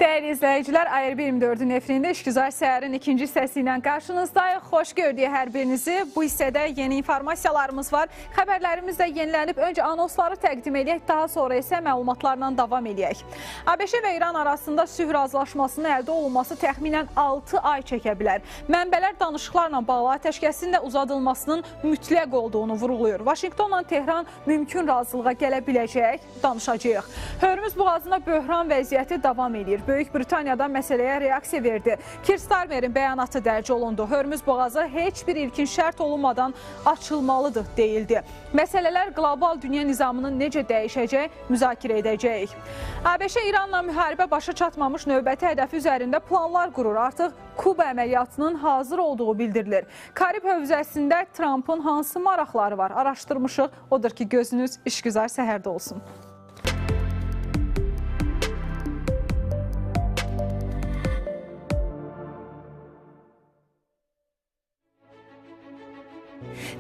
Değerli izləyicilər, AR24-ün efirində İşgüzar Səhərin ikinci hissəsi ilə qarşınızdayıq. Xoş gördük hər birinizi. Bu hissədə yeni informasiyalarımız var. Xəbərlərimiz də yenilənib. Öncə anonsları təqdim edək, daha sonra isə məlumatlarla davam edək. ABŞ və İran arasında sülh razılaşmasının əldə olunması təxminən 6 ay çəkə bilər. Mənbələr danışıqlarla bağlı atəşkəsin də uzadılmasının mütləq olduğunu vurğulayır. Vaşinqtonla Tehran mümkün razılığa gələ biləcək, danışacağıq. Hörmüz boğazında böhran vəziyyəti davam edir. Böyük Britaniyada məsələyə reaksiya verdi. Keir Starmerin bəyanatı dərc olundu. Hörmüz boğazı heç bir ilkin şərt olunmadan açılmalıdır deyildi. Məsələlər qlobal dünya nizamını necə dəyişəcək, müzakirə edəcəyik. ABŞ İranla müharibə başa çatmamış növbəti hədəfi üzərində planlar qurur. Artıq Kuba əməliyyatının hazır olduğu bildirilir. Karib hövzəsində Trumpın hansı maraqları var? Araşdırmışıq. Odur ki, gözünüz İşgüzar Səhərdə olsun.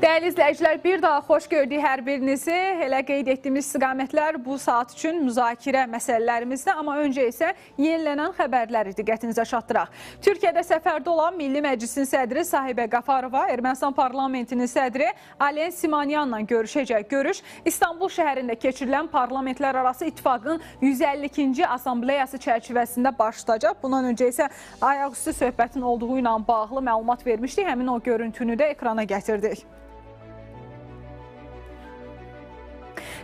Dəyərli izləyicilər, bir daha xoş gördük hər birinizi. Elə qeyd etdiyimiz istiqamətlər bu saat üçün müzakirə məsələlərimizdə, amma öncə isə yenilənən xəbərləri diqqətinizə çatdıraq. Türkiyədə səfərdə olan Milli Məclisin sədri Sahibə Qafarova, Ermənistan parlamentinin sədri Alen Simanyanla görüşəcək. Görüş İstanbul şəhərində keçirilən Parlamentlər arası İttifaqın 152-ci Assambleyası çərçivəsində başlayacaq. Bundan öncə isə ayaqüstü söhbətin olduğu ilə bağlı məlumat vermişdik. Həmin o görüntünü də ekrana gətirdik.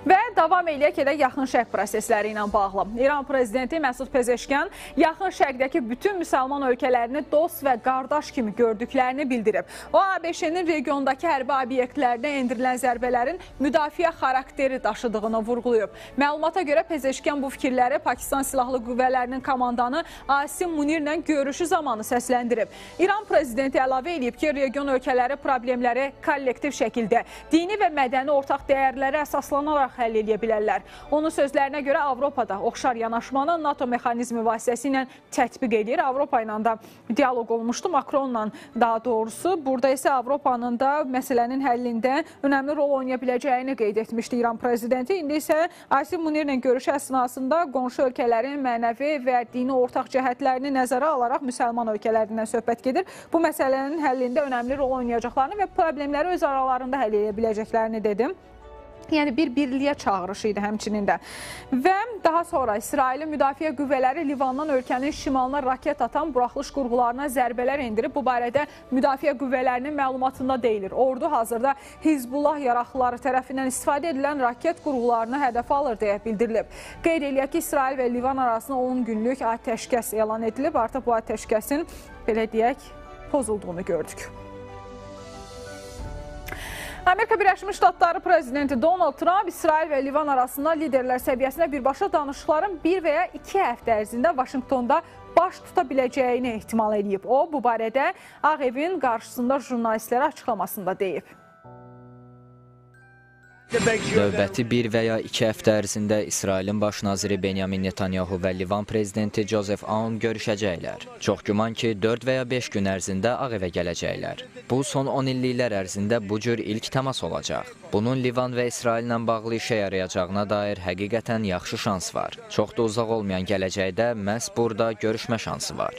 Və davam eləyək edək yaxın şərq prosesləri ilə bağlı. İran prezidenti Məsud Pezeşkan yaxın şərqdəki bütün müsəlman ölkələrini dost və qardaş kimi gördüklərini bildirib. O, ABŞ-nin regiondakı hərbi obyektlərdə endirilən zərbələrin müdafiə xarakteri daşıdığını vurğulayıb. Məlumata görə Pezeşkan bu fikirləri Pakistan Silahlı Qüvvələrinin komandanı Asim Munirlə görüşü zamanı səsləndirib. İran prezidenti əlavə edib ki, region ölkələri problemləri kollektiv şəkildə, dini və mədəni ortaq dəyərlərə əsaslanaraq həll edə bilərlər. Onun sözlərinə görə Avropada oxşar yanaşmanı NATO mexanizmi vasitəsilə tətbiq edir. Avropa ilə də dialoq olmuşdu, Makronla daha doğrusu. Burada isə Avropanın da məsələnin həllində önəmli rol oynaya biləcəyini qeyd etmişdi İran prezidenti. İndi isə Asim Munirlə görüşü əsnasında qonşu ölkələrin mənəvi və dini ortaq cəhətlərini nəzərə alaraq müsəlman ölkələrindən söhbət gedir. Bu məsələnin həllində önəmli rol oynayacaqlarını və problemləri öz aralarında həll edə biləcəklərini dedim. Yəni bir birliyə çağırışı idi həmçinin də. Və daha sonra İsrailin müdafiə qüvvələri Livandan ölkənin şimalına raket atan buraxılış qurğularına zərbələr endirib. Bu barədə müdafiə qüvvələrinin məlumatında deyilir. Ordu hazırda Hizbullah yaraqlıları tərəfindən istifadə edilən raket qurğularını hədəf alır deyə bildirilib. Qeyd eləyək ki, İsrail və Livan arasında 10 günlük atəşkəs elan edilib. Artıq bu atəşkəsin, belə deyək, pozulduğunu gördük. Amerika Birləşmiş Ştatları prezidenti Donald Trump İsrail və Livan arasında liderlər səviyyəsində birbaşa danışıqların 1 və ya 2 həftə ərzində Vaşinqtonda baş tuta biləcəyini ehtimal edib. O, bu barədə Ağ Evin qarşısında jurnalistlərə açıqlamasında deyib. Növbəti 1 və ya 2 həftə ərzində İsrailin baş naziri Benyamin Netanyahu və Livan prezidenti Joseph Aoun görüşəcəklər. Çox güman ki, 4 və ya 5 gün ərzində Ağ Evə gələcəklər. Bu, son 10 illiklər ərzində bu cür ilk təmas olacaq. Bunun Livan və İsraillə bağlı işə yarayacağına dair həqiqətən yaxşı şans var. Çox da uzaq olmayan gələcəkdə məhz burada görüşmə şansı var.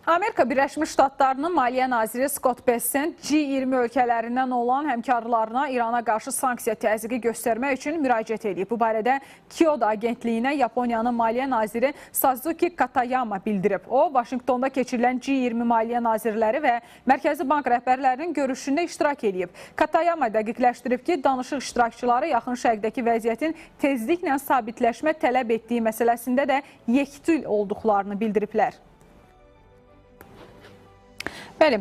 Amerika Birləşmiş Ştatlarının Maliyyə naziri Scott Bessent G20 ölkələrindən olan həmkarlarına İrana qarşı sanksiya təzyiqi göstərmək üçün müraciət edib. Bu barədə Kyoto agentliyinə Yaponiyanın Maliyyə naziri Sazuki Katayama bildirib. O, Vaşinqtonda keçirilən G20 Maliyyə nazirləri və Mərkəzi Bank rəhbərlərinin görüşündə iştirak edib. Katayama dəqiqləşdirib ki, danışıq iştirakçıları yaxın şərqdəki vəziyyətin tezliklə sabitləşmə tələb etdiyi məsələsində də yekdil olduqlarını bildiriblər. Bəli,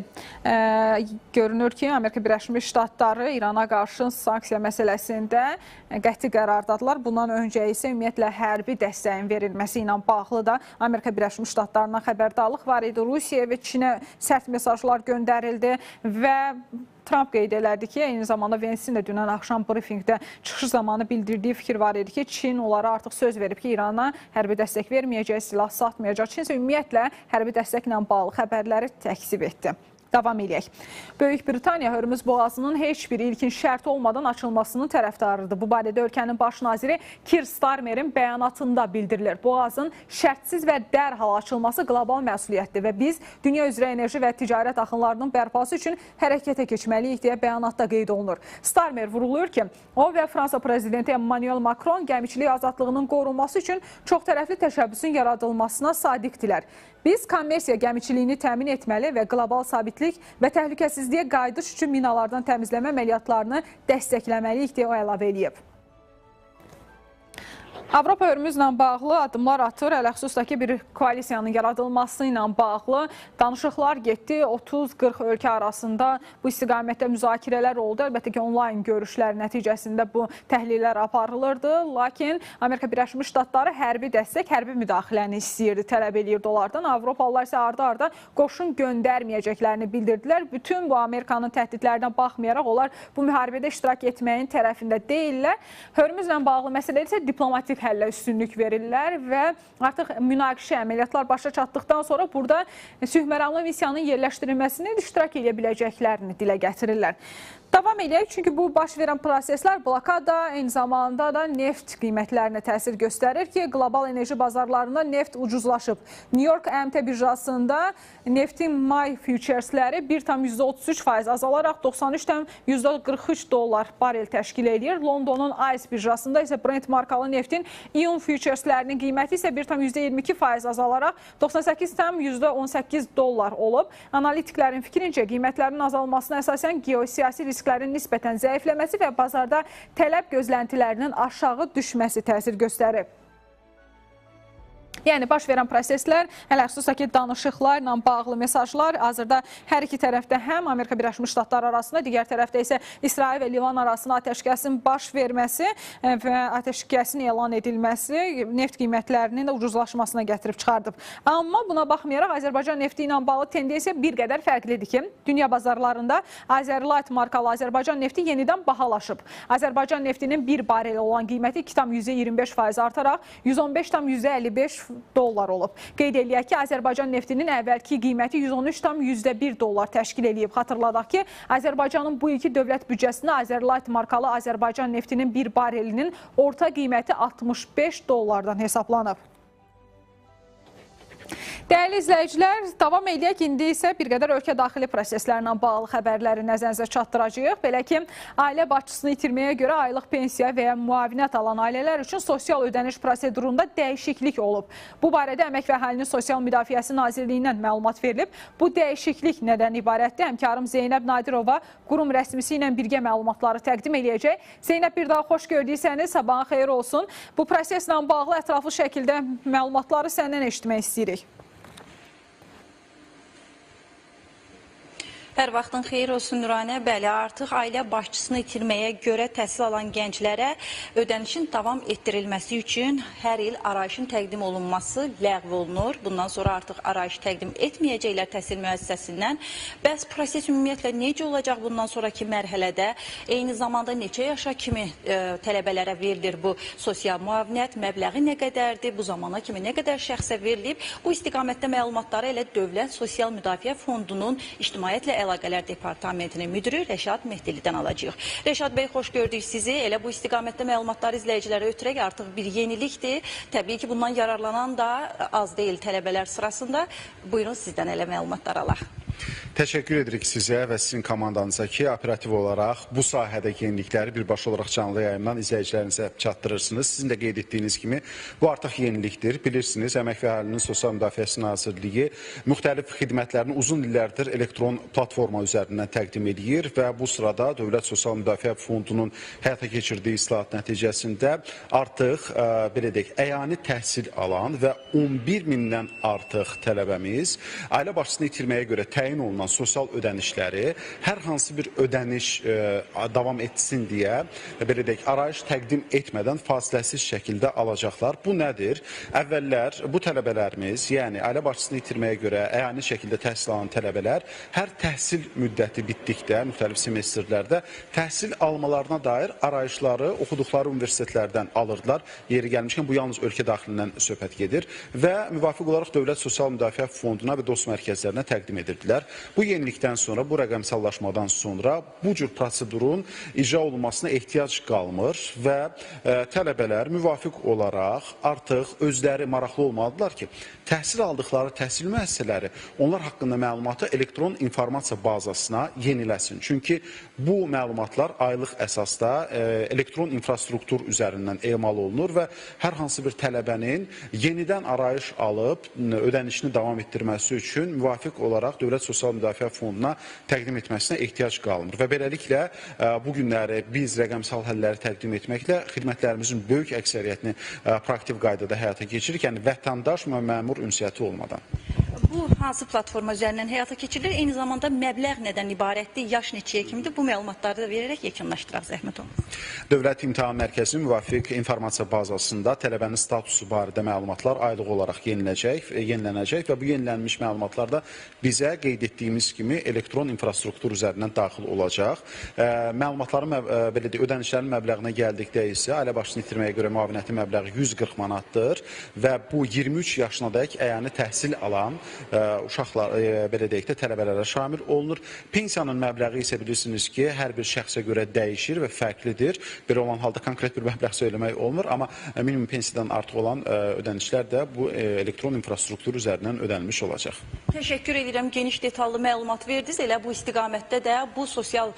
görünür ki, Amerika Birləşmiş Ştatları İrana qarşı sanksiya məsələsində qəti qərardadılar. Bundan öncə isə ümumiyyətlə hərbi dəstəyin verilməsi ilə bağlı da Amerika Birləşmiş Ştatlarından xəbərdarlıq var idi. Rusiya və Çinə sərt mesajlar göndərildi və Trump qeyd elədi ki, eyni zamanda Vensin də dünən axşam brifinqdə çıxış zamanı bildirdiyi fikir var idi ki, Çin onlara artıq söz verib ki, İrana hərbi dəstək verməyəcək, silah satmayacaq. Çin isə ümumiyyətlə hərbi dəstəklə bağlı xəbərləri təkzib etdi. Davam edək. Böyük Britaniya Hörmüz boğazının heç bir ilkin şərt olmadan açılmasının tərəfdarıdır. Bu barədə ölkənin baş naziri Keir Starmerin bəyanatında bildirilir. Boğazın şərtsiz və dərhal açılması qlobal məsuliyyətdir və biz dünya üzrə enerji və ticarət axınlarının bərpası üçün hərəkətə keçməliyik deyə bəyanatda qeyd olunur. Starmer vurulur ki, o və Fransa prezidenti Emmanuel Macron gəmiçilik azadlığının qorunması üçün çoxtərəfli təşəbbüsün yaradılmasına sadiqdirlər. Biz kommersiya gəmiçiliyini təmin etməli və qlobal sabitlik və təhlükəsizliyə qayıdış üçün minalardan təmizləmə əməliyyatlarını dəstəkləməliyik deyə o əlavə edib. Avropa Hörmüzlə bağlı addımlar atır. Ələxüsus ki, bir koalisiyanın yaradılması ilə bağlı danışıqlar getdi. 30-40 ölkə arasında bu istiqamətdə müzakirələr oldu. Əlbəttə ki, onlayn görüşlər nəticəsində bu təhlillər aparılırdı. Lakin Amerika Birləşmiş Ştatları hərbi dəstək, hərbi müdaxiləni istəyirdi, tələb edirdi onlardan. Avropalılar isə arda-arda qoşun göndərməyəcəklərini bildirdilər. Bütün bu Amerikanın təhdidlərinə baxmayaraq onlar bu müharibədə iştirak etməyin tərəfində deyirlər. Hörmüzlə bağlı məsələ isə diplomatik həllə üstünlük verirlər və artıq münaqişə əməliyyatlar başa çatdıqdan sonra burada sülh məramlı missiyanın yerləşdirilməsinin iştirak edə biləcəklərini dilə gətirirlər. Davam edək, çünki bu baş verən proseslər blokada, eyni zamanda da neft qiymətlərinə təsir göstərir ki, qlobal enerji bazarlarında neft ucuzlaşıb. New York əmtə birjasında neftin may füturesləri 1,33% azalaraq $93,43 barel təşkil edir. Londonun ICE birjasında isə Brent markalı neftin iyun fütureslərinin qiyməti isə 1,22% azalaraq $98,18 olub. Analitiklərin fikrincə qiymətlərin azalmasına əsasən geosiyasi risklərin nisbətən zəifləməsi və bazarda tələb gözləntilərinin aşağı düşməsi təsir göstərib. Yəni, baş verən proseslər, ələxüsusa ki, danışıqlarla bağlı mesajlar hazırda hər iki tərəfdə həm Amerika Birləşmiş Ştatları arasında, digər tərəfdə isə İsrail və Livan arasında atəşkəsin baş verməsi və atəşkəsin elan edilməsi neft qiymətlərinin də ucuzlaşmasına gətirib çıxardıb. Amma buna baxmayaraq Azərbaycan nefti ilə bağlı tendensiya bir qədər fərqlidir ki, dünya bazarlarında Azerlight markalı Azərbaycan nefti yenidən bahalaşıb. Azərbaycan neftinin bir barel olan qiyməti 2,25% artaraq 115,55 dollar olub. Qeyd eləyək ki, Azərbaycan neftinin əvvəlki qiyməti $113,1 təşkil edib. Xatırladaq ki, Azərbaycanın bu ilki dövlət büdcəsində Azerlight markalı Azərbaycan neftinin bir barelinin orta qiyməti $65 hesablanıb. Dəyərli izləyicilər, davam edək. İndi isə bir qədər ölkə daxili proseslərlə bağlı xəbərləri nəzərinizə çatdıracağıq. Belə ki, ailə başçısını itirməyə görə aylıq pensiya və ya müavinət alan ailələr üçün sosial ödəniş prosedurunda dəyişiklik olub. Bu barədə Əmək və Əhalinin Sosial Müdafiəsi Nazirliyindən məlumat verilib. Bu dəyişiklik nədən ibarətdir? Həmkarım Zeynəb Nadirova qurum rəsmisi ilə birgə məlumatları təqdim edəcək. Zeynəb, bir daha xoş gördüysəniz, sabahın xeyir olsun. Bu proseslə bağlı ətraflı şəkildə məlumatları səndən eşitmək istəyirik. Hər vaxtın xeyir olsun Nuranə. Bəli, artıq ailə başçısını itirməyə görə təhsil alan gənclərə ödənişin davam etdirilməsi üçün hər il arayışın təqdim olunması ləğv olunur. Bundan sonra artıq arayış təqdim etməyəcəklər təhsil müəssisəsindən. Bəs proses ümumiyyətlə necə olacaq bundan sonraki mərhələdə? Eyni zamanda neçə yaşa kimi tələbələrə verilir bu sosial müavinət, məbləği nə qədərdir, bu zamana kimi nə qədər şəxsə verilib? Bu istiqamətdə məlumatları elə Dövlət Sosial Müdafiə Fondunun İctimaiyyətlə Əlaqələr Departamentinin müdürü Rəşad Mehdilidən alacağıq. Rəşad bəy, xoş gördük sizi. Elə bu istiqamətdə məlumatları izləyicilərə ötürək artıq bir yenilikdir. Təbii ki, bundan yararlanan da az deyil tələbələr sırasında. Buyurun, sizdən elə məlumatlar alaq. Təşəkkür edirik sizə və sizin komandanıza ki, operativ olaraq bu sahədə yenilikləri birbaşa olaraq canlı yayımdan izləyicilərinizə çatdırırsınız. Sizin də qeyd etdiyiniz kimi, bu artıq yenilikdir. Bilirsiniz, Əmək və Əhalinin Sosial Müdafiəsi Nazirliyi müxtəlif xidmətlərini uzun illərdir elektron platforma üzərindən təqdim edir və bu sırada Dövlət Sosial Müdafiə Fondunun həyata keçirdiyi islahat nəticəsində artıq, belə deyək, əyani təhsil alan və 11 mindən artıq tələbəmiz ailə başçısını itirməyə görə təyin olunan sosial ödənişləri hər hansı bir ödəniş davam etsin deyə, belə deyək, arayış təqdim etmədən fasiləsiz şəkildə alacaqlar. Bu nədir? Əvvəllər bu tələbələrimiz, yəni ailə başçısını itirməyə görə əyani şəkildə təhsil alan tələbələr hər təhsil müddəti bitdikdə, müxtəlif semestrlərdə təhsil almalarına dair arayışları oxuduqları universitetlərdən alırdılar. Yeri gəlmişkən bu yalnız ölkə daxilindən söhbət gedir və müvafiq olaraq Dövlət Sosial Müdafiə Fonduna və dost mərkəzlərinə təqdim edirdilər. bilər. Bu yenilikdən sonra, bu rəqəmsallaşmadan sonra bu cür prosedurun icra olunmasına ehtiyac qalmır və tələbələr müvafiq olaraq artıq özləri maraqlı olmalıdırlar ki, təhsil aldıqları təhsil müəssisələri onlar haqqında məlumatı elektron informasiya bazasına yeniləsin. Çünki bu məlumatlar aylıq əsasda elektron infrastruktur üzərindən emal olunur və hər hansı bir tələbənin yenidən arayış alıb ödənişini davam etdirməsi üçün müvafiq olaraq Dövlət Sosial Müdafiə Fonduna təqdim etməsinə ehtiyac qalmır. Və beləliklə bu günləri biz rəqəmsal həlləri təqdim etməklə xidmətlərimizin böyük əksəriyyətini praktik qaydada həyata keçirik, yəni vətəndaş və məmur ünsiyyəti olmadan. Bu hansı platforma üzərindən həyata keçirilir? Eyni zamanda məbləğ nədən ibarətdir? Yaş neçəyə kimidir? Bu məlumatları da verərək yekunlaşdıraq, zəhmət olun. Dövlət İmtahan Mərkəzinin müvafiq informasiya bazasında tələbənin statusu barədə məlumatlar aylıq olaraq yenilənəcək və bu yenilənmiş məlumatlar da bizə qeyd etdiyimiz kimi elektron infrastruktur üzərindən daxil olacaq. Məlumatların ödənişlərin məbləğinə gəldikdə isə ailə başçısını itirməyə görə müavinətin məbləği 140 manatdır və bu 23 yaşına dək əyani təhsil alan uşaqlar, belə deyək də, tələbələrə şamil olunur. Pensiyanın məbləği isə bilirsiniz ki, hər bir şəxsə görə dəyişir və fərqlidir. Belə olan halda konkret bir məbləğ söyləmək olmur, amma minimum pensiyadan artıq olan ödənişlər də bu elektron infrastruktur üzərindən ödənilmiş olacaq. Təşəkkür edirəm, geniş detallı məlumat verdiniz. Elə bu istiqamətdə də bu sosial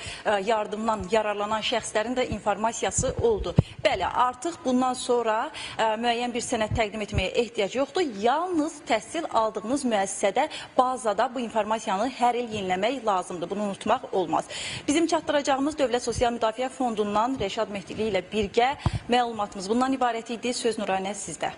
yardımdan yararlanan şəxslərin də informasiyası oldu. Bəli, artıq bundan sonra müəyyən bir sənəd təqdim etməyə ehtiyac yoxdur. Yalnız təhsil aldığınız müəssisədə, bazada bu informasiyanı hər il yeniləmək lazımdır. Bunu unutmaq olmaz. Bizim çatdıracağımız Dövlət Sosial Müdafiə Fondundan Rəşad Mehdili ilə birgə məlumatımız bundan ibarət idi. Söz Nuranə sizdə.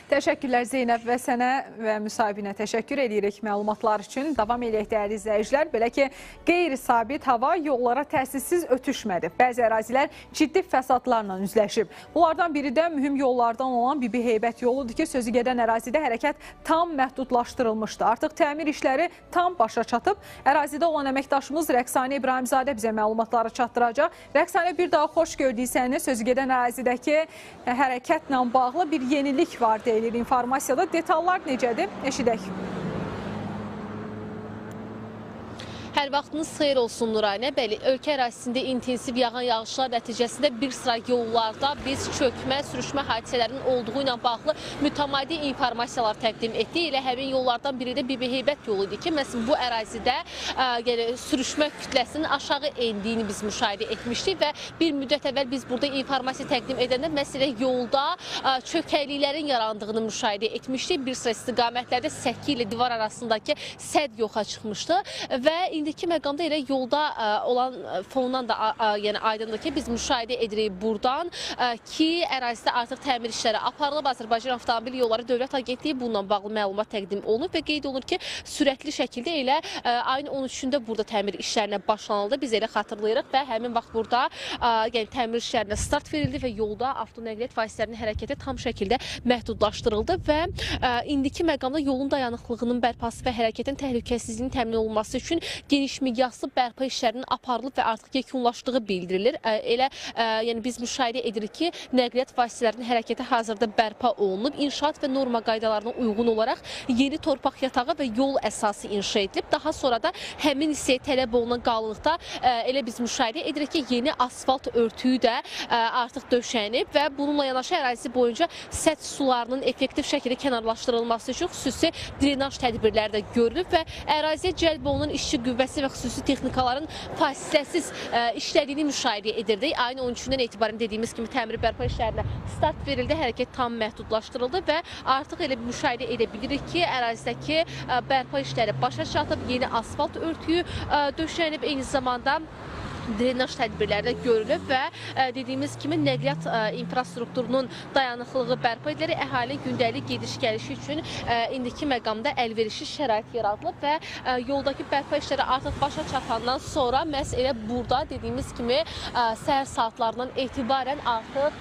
Təşəkkürlər Zeynəb və sənə və müsahibinə təşəkkür edirik məlumatlar üçün. Davam edək dəyərli izləyicilər. Belə ki, qeyri-sabit hava yollara təsissiz ötüşmədi. Bəzi ərazilər ciddi fəsadlarla üzləşib. Bunlardan biri də mühüm yollardan olan Bibi Heybət yoludur ki, sözü gedən ərazidə hərəkət tam məhdudlaşdırılmışdı. Artıq təmir işləri tam başa çatıb. Ərazidə olan əməkdaşımız Rəqsanə İbrahimzadə bizə məlumatları çatdıracaq. Rəqsanə, bir daha xoş gördük səni. Sözü gedən ərazidəki hərəkətlə bağlı bir yenilik var deyilir informasiyada. Detallar necədir? Eşidək. Hər vaxtınız xeyir olsun Nuranə. Bəli, ölkə ərazisində intensiv yağan yağışlar nəticəsində bir sıra yollarda biz çökmə, sürüşmə hadisələrinin olduğu ilə bağlı mütəmadi informasiyalar təqdim etdik. Elə həmin yollardan biri də Bibi Heybət yolu idi ki, məsələn bu ərazidə sürüşmə kütləsinin aşağı endiyini biz müşahidə etmişdik və bir müddət əvvəl biz burada informasiya təqdim edəndə məsələ yolda çökəkliklərin yarandığını müşahidə etmişdik. Bir sıra istiqamətlərdə səki ilə divar arasındakı sədd yoxa çıxmışdı və indiki məqamda elə yolda olan fonundan da yəni aydındır ki, biz müşahidə edirik buradan ki, ərazidə artıq təmir işləri aparılıb. Azərbaycan Avtomobil Yolları Dövlət Agentliyi bununla bağlı məlumat təqdim olunub və qeyd olunur ki, sürətli şəkildə elə ayın 13-də burada təmir işlərinə başlanıldı. Biz elə xatırlayırıq və həmin vaxt burada yəni təmir işlərinə start verildi və yolda avtonəqliyyat vasitələrinin hərəkəti tam şəkildə məhdudlaşdırıldı və indiki məqamda yolun dayanıqlığının bərpası və hərəkətin təhlükəsizliyinin təmin olunması üçün geniş miqyaslı bərpa işlərinin aparılıb və artıq yekunlaşdığı bildirilir. Elə yəni biz müşahidə edirik ki, nəqliyyat vasitələrinin hərəkəti hazırda bərpa olunub. İnşaat və norma qaydalarına uyğun olaraq yeni torpaq yatağı və yol əsası inşa edilib. Daha sonra da həmin hissəyə tələb olunan qalınlıqda elə biz müşahidə edirik ki, yeni asfalt örtüyü də artıq döşənib və bununla yanaşı ərazisi boyunca sədd sularının effektiv şəkildə kənarlaşdırılması üçün xüsusi drenaj tədbirləri də görülüb və əraziyə cəlb olunan işçi qüvvəsi və xüsusi texnikaların fasiləsiz işlədiyini müşahidə edirdik. Ayın 13-dən etibarən dediyimiz kimi təmir bərpa işlərinə start verildi, hərəkət tam məhdudlaşdırıldı və artıq elə müşahidə edə bilirik ki, ərazidəki bərpa işləri başa çatıb, yeni asfalt örtüyü döşənib, eyni zamanda drenaj tədbirləri də görülüb və dediyimiz kimi nəqliyyat infrastrukturunun dayanıqlığı bərpa edilir. Əhali gündəlik gediş-gəlişi üçün indiki məqamda əlverişli şərait yaradılıb və yoldakı bərpa işləri artıq başa çatandan sonra məhz elə burada dediyimiz kimi səhər saatlarından etibarən artıq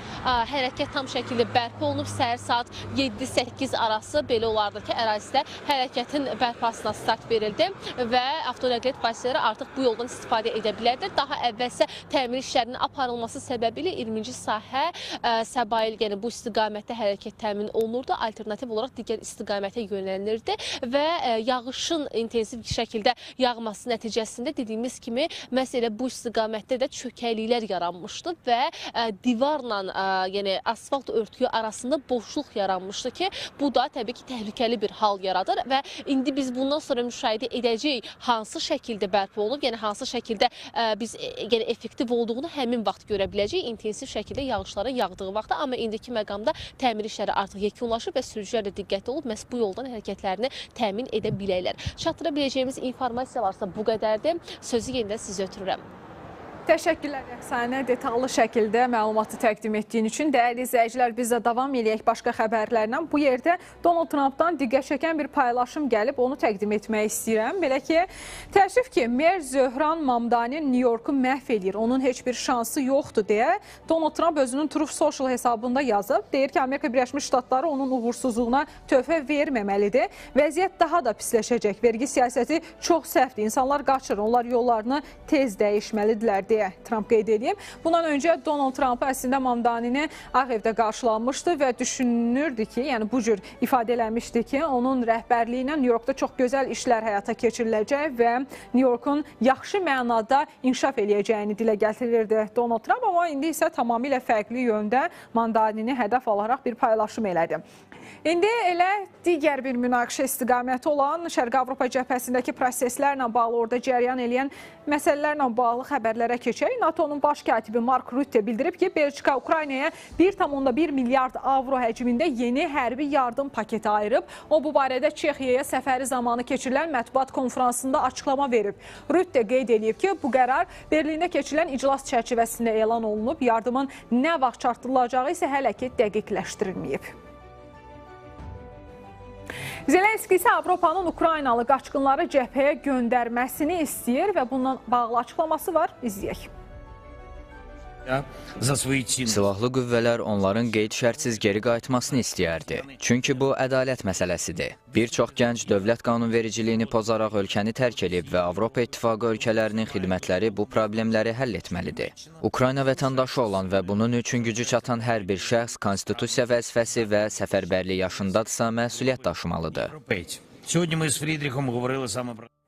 hərəkət tam şəkildə bərpa olunub. Səhər saat 7-8 arası belə olardı ki, ərazidə hərəkətin bərpasına start verildi və avtonəqliyyat vasitələri artıq bu yoldan istifadə edə bilərdir. Daha daha əvvəlsə təmir işlərinin aparılması səbəbilə 20-ci sahə Səbail, yəni bu istiqamətdə hərəkət təmin olunurdu. Alternativ olaraq digər istiqamətə yönəlirdi və yağışın intensiv şəkildə yağması nəticəsində dediyimiz kimi məhz elə bu istiqamətdə də çökəkliklər yaranmışdı və divarla, yəni asfalt örtüyü arasında boşluq yaranmışdı ki, bu da təbii ki, təhlükəli bir hal yaradır və indi biz bundan sonra müşahidə edəcəyik hansı şəkildə bərpa olunub, yəni hansı şəkildə biz yəni effektiv olduğunu həmin vaxt görə biləcəyik, intensiv şəkildə yağışların yağdığı vaxtda, amma indiki məqamda təmir işləri artıq yekunlaşıb və sürücülər də diqqətli olub, məhz bu yoldan hərəkətlərini təmin edə biləklər. Çatdıra biləcəyimiz informasiyalarsa bu qədərdir. Sözü yenidən sizə ötürürəm. Təşəkkürlər Rəqsanə, detallı şəkildə məlumatı təqdim etdiyin üçün. Dəyərli izləyicilər, biz də davam edək başqa xəbərlərlə. Bu yerdə Donald Trumpdan diqqət çəkən bir paylaşım gəlib, onu təqdim etmək istəyirəm. Belə ki, təəssüf ki, Mer Zöhran Mamdani New Yorku məhv edir, onun heç bir şansı yoxdur deyə Donald Trump özünün Truth Social hesabında yazıb. Deyir ki, Amerika Birləşmiş Ştatları onun uğursuzluğuna töhfə verməməlidir. Vəziyyət daha da pisləşəcək. Vergi siyasəti çox səhvdir. İnsanlar qaçır, onlar yollarını tez dəyişməlidirlər deyə Trump qeyd edib. Bundan öncə Donald Trump əslində Mamdanini Ağ Evdə qarşılanmışdı və düşünürdü ki, yəni bu cür ifadə eləmişdi ki, onun rəhbərliyi ilə New Yorkda çox gözəl işlər həyata keçiriləcək və New Yorkun yaxşı mənada inkişaf eləyəcəyini dilə gətirirdi Donald Trump, amma indi isə tamamilə fərqli yöndə Mamdanini hədəf alaraq bir paylaşım elədi. İndi elə digər bir münaqişə istiqaməti olan Şərqi Avropa cəbhəsindəki proseslərlə bağlı, orada cəryan eləyən məsələlərlə bağlı xəbərlərə keçək. NATO-nun baş katibi Mark Rutte bildirib ki, Belçika Ukraynaya 1,1 milyard avro həcmində yeni hərbi yardım paketi ayırıb. O, bu barədə Çexiyaya səfəri zamanı keçirilən mətbuat konfransında açıqlama verib. Rutte qeyd edib ki, bu qərar Berlində keçirilən iclas çərçivəsində elan olunub. Yardımın nə vaxt çatdırılacağı isə hələ ki dəqiqləşdirilməyib. Zelenski isə Avropanın Ukraynalı qaçqınları cəbhəyə göndərməsini istəyir və bundan bağlı açıqlaması var. İzləyək. Silahlı qüvvələr onların qeyd-şərtsiz geri qayıtmasını istəyərdi. Çünki bu ədalət məsələsidir. Bir çox gənc dövlət qanunvericiliyini pozaraq ölkəni tərk edib və Avropa İttifaqı ölkələrinin xidmətləri bu problemləri həll etməlidir. Ukrayna vətəndaşı olan və bunun üçün gücü çatan hər bir şəxs konstitusiya vəzifəsi və səfərbərlik yaşındadırsa məsuliyyət daşımalıdır.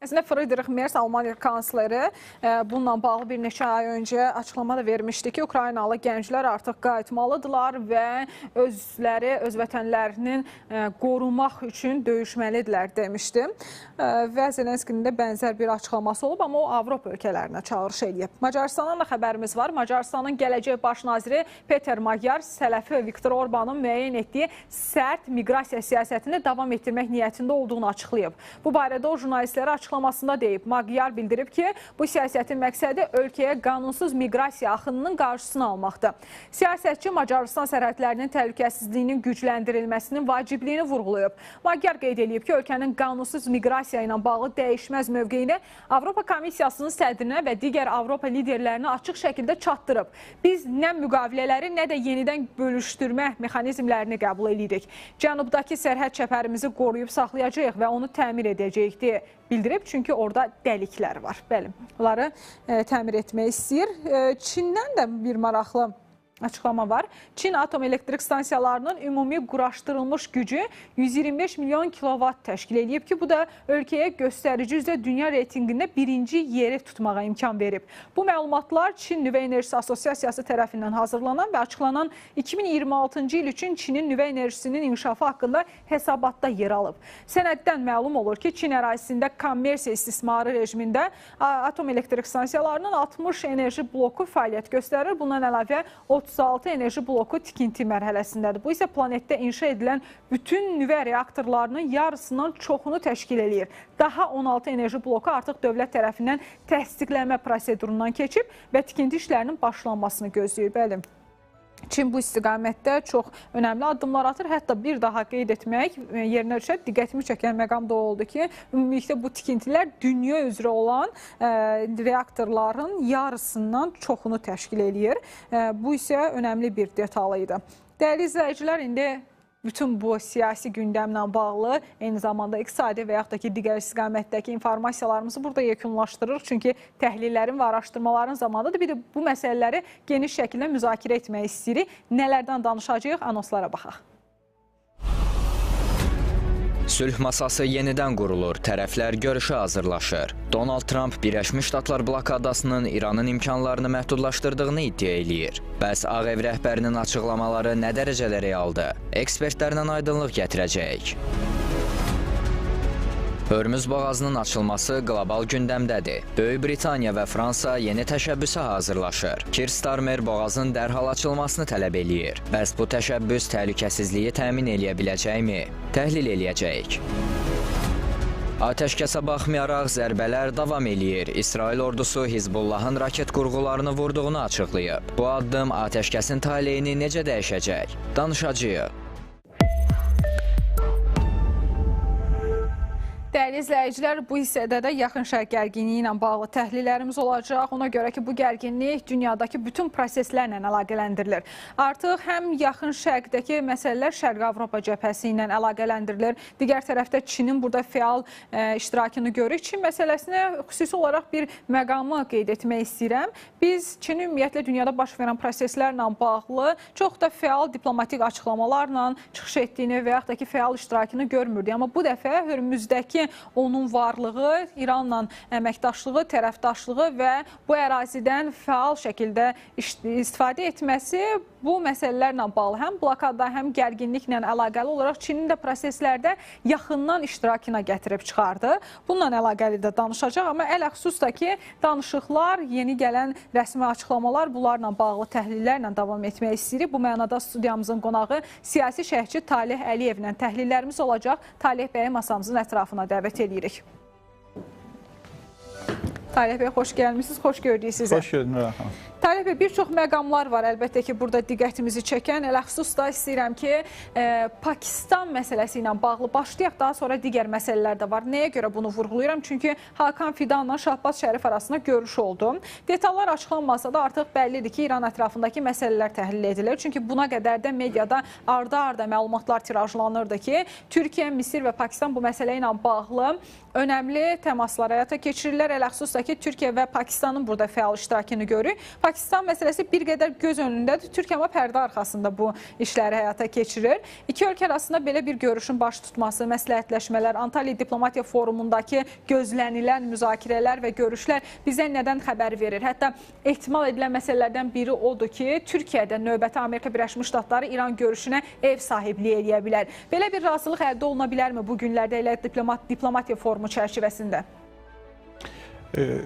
Əslində, Friedrich Merz, Almaniya kansleri bununla bağlı bir neçə ay öncə açıqlama da vermişdi ki, Ukraynalı gənclər artıq qayıtmalıdırlar və özləri, öz vətənlərinin qorumaq üçün döyüşməlidirlər demişdi. Və Zelenskinin də bənzər bir açıqlaması olub, amma o Avropa ölkələrinə çağırış edib. Macarıstandan da xəbərimiz var. Macarıstanın gələcək baş naziri Peter Magyar sələfi Viktor Orbanın müəyyən etdiyi sərt miqrasiya siyasətini davam etdirmək niyyətində olduğunu açıqlayıb. Bu barədə o jurnalistlərə açıqlamasında deyib. Magyar bildirib ki, bu siyasətin məqsədi ölkəyə qanunsuz miqrasiya axınının qarşısını almaqdır. Siyasətçi Macarıstan sərhədlərinin təhlükəsizliyinin gücləndirilməsinin vacibliyini vurğulayıb. Magyar qeyd edib ki, ölkənin qanunsuz miqrasiya ilə bağlı dəyişməz mövqeyini Avropa Komissiyasının sədrinə və digər Avropa liderlərinə açıq şəkildə çatdırıb. Biz nə müqavilələri, nə də yenidən bölüşdürmə mexanizmlərini qəbul edirik. Cənubdakı sərhəd çəpərimizi qoruyub saxlayacağıq və onu təmir edəcəyik deyə bildirib, çünki orada dəliklər var. Bəli, bunları təmir etmək istəyir. Çindən də bir maraqlı açıqlama var. Çin atom elektrik stansiyalarının ümumi quraşdırılmış gücü 125 milyon kilovat təşkil edib ki, bu da ölkəyə göstərici üzrə dünya reytinqində birinci yeri tutmağa imkan verib. Bu məlumatlar Çin Nüvə Enerjisi Asosiasiyası tərəfindən hazırlanan və açıqlanan 2026-cı il üçün Çinin nüvə enerjisinin inkişafı haqqında hesabatda yer alıb. Sənəddən məlum olur ki, Çin ərazisində kommersiya istismarı rejimində atom elektrik stansiyalarının 60 enerji bloku fəaliyyət göstərir. Bundan əlavə 36 enerji bloku tikinti mərhələsindədir. Bu isə planetdə inşa edilən bütün nüvə reaktorlarının yarısından çoxunu təşkil edir. Daha 16 enerji bloku artıq dövlət tərəfindən təsdiqləmə prosedurundan keçib və tikinti işlərinin başlanmasını gözləyir. Bəli. Çin bu istiqamətdə çox önəmli addımlar atır. Hətta bir daha qeyd etmək yerinə düşər, diqqətimi çəkən məqam da oldu ki, ümumilikdə bu tikintilər dünya üzrə olan reaktorların yarısından çoxunu təşkil edir. Bu isə önəmli bir detal idi. Dəyərli izləyicilər, indi bütün bu siyasi gündəmlə bağlı eyni zamanda iqtisadi və yaxud da ki, digər istiqamətdəki informasiyalarımızı burada yekunlaşdırırıq. Çünki təhlillərin və araşdırmaların zamanıdır. Bir də bu məsələləri geniş şəkildə müzakirə etmək istəyirik. Nələrdən danışacağıq? Anonslara baxaq. Sülh masası yenidən qurulur, tərəflər görüşə hazırlaşır. Donald Trump Birləşmiş Ştatlar blokadasının İranın imkanlarını məhdudlaşdırdığını iddia eləyir. Bəs Ağ Ev rəhbərinin açıqlamaları nə dərəcədə realdır? Ekspertlərlə aydınlıq gətirəcəyik. Hörmüz boğazının açılması qlobal gündəmdədir. Böyük Britaniya və Fransa yeni təşəbbüsə hazırlaşır. Keir Starmer boğazın dərhal açılmasını tələb eləyir. Bəs bu təşəbbüs təhlükəsizliyi təmin eləyə biləcəkmi? Təhlil eləyəcəyik. Atəşkəsə baxmayaraq zərbələr davam eləyir. İsrail ordusu Hizbullahın raket qurğularını vurduğunu açıqlayıb. Bu addım atəşkəsin taleyini necə dəyişəcək? Danışacağıq. Dəyərli izləyicilər, bu hissədə də yaxın şərq gərginliyi ilə bağlı təhlillərimiz olacaq. Ona görə ki, bu gərginlik dünyadakı bütün proseslərlə əlaqələndirilir. Artıq həm yaxın şərqdəki məsələlər Şərqi Avropa cəbhəsi ilə əlaqələndirilir. Digər tərəfdə Çinin burada fəal iştirakını görürük. Çin məsələsinə xüsusi olaraq bir məqamı qeyd etmək istəyirəm. Biz Çinin ümumiyyətlə dünyada baş verən proseslərlə bağlı çox da fəal diplomatik açıqlamalarla çıxış etdiyini və yaxud da ki, fəal iştirakını görmürdük. Amma bu dəfə Hörmüzdəki onun varlığı, İranla əməkdaşlığı, tərəfdaşlığı və bu ərazidən fəal şəkildə istifadə etməsi bu məsələlərlə bağlı həm blokada, həm gərginliklə əlaqəli olaraq Çinin də proseslərdə yaxından iştirakına gətirib çıxardı. Bununla əlaqəli də danışacaq, amma ələxüsus da ki, danışıqlar, yeni gələn rəsmi açıqlamalar, bunlarla bağlı təhlillərlə davam etmək istəyirik. Bu mənada studiyamızın qonağı siyasi şərhçi Talih Əliyevlə təhlillərimiz olacaq. Talih bəyi masamızın ətrafına dəvət edirik. Talih bəy, xoş gəlmişsiniz, xoş gördük sizi. Xoş gördük Nurhan xanım. Talih bəy, bir çox məqamlar var əlbəttə ki, burada diqqətimizi çəkən. Ələxüsus da istəyirəm ki, Pakistan məsələsi ilə bağlı başlayaq, daha sonra digər məsələlər də var. Nəyə görə bunu vurğulayıram? Çünki Hakan Fidanla Şahbaz Şərif arasında görüş oldu. Detallar açıqlanmasa da artıq bəllidir ki, İran ətrafındakı məsələlər təhlil edilir. Çünki buna qədər də mediada arda-arda məlumatlar tirajlanırdı ki, Türkiyə, Misir və Pakistan bu məsələ ilə bağlı önəmli təmaslar həyata keçirirlər. Ələxüsus da ki, Türkiyə və Pakistanın burada fəal iştirakını görürük. Pakistan məsələsi bir qədər göz önündədir. Türkiyə amma pərdə arxasında bu işləri həyata keçirir. İki ölkə arasında belə bir görüşün baş tutması, məsləhətləşmələr, Antalya Diplomatiya Forumundakı gözlənilən müzakirələr və görüşlər bizə nədən xəbər verir? Hətta ehtimal edilən məsələlərdən biri odur ki, Türkiyədə növbəti Amerika Birləşmiş Ştatları İran görüşünə ev sahibliyi eləyə bilər. Belə bir razılıq əldə oluna bilərmi bu günlərdə elə diplomatiya forumu çərçivəsində?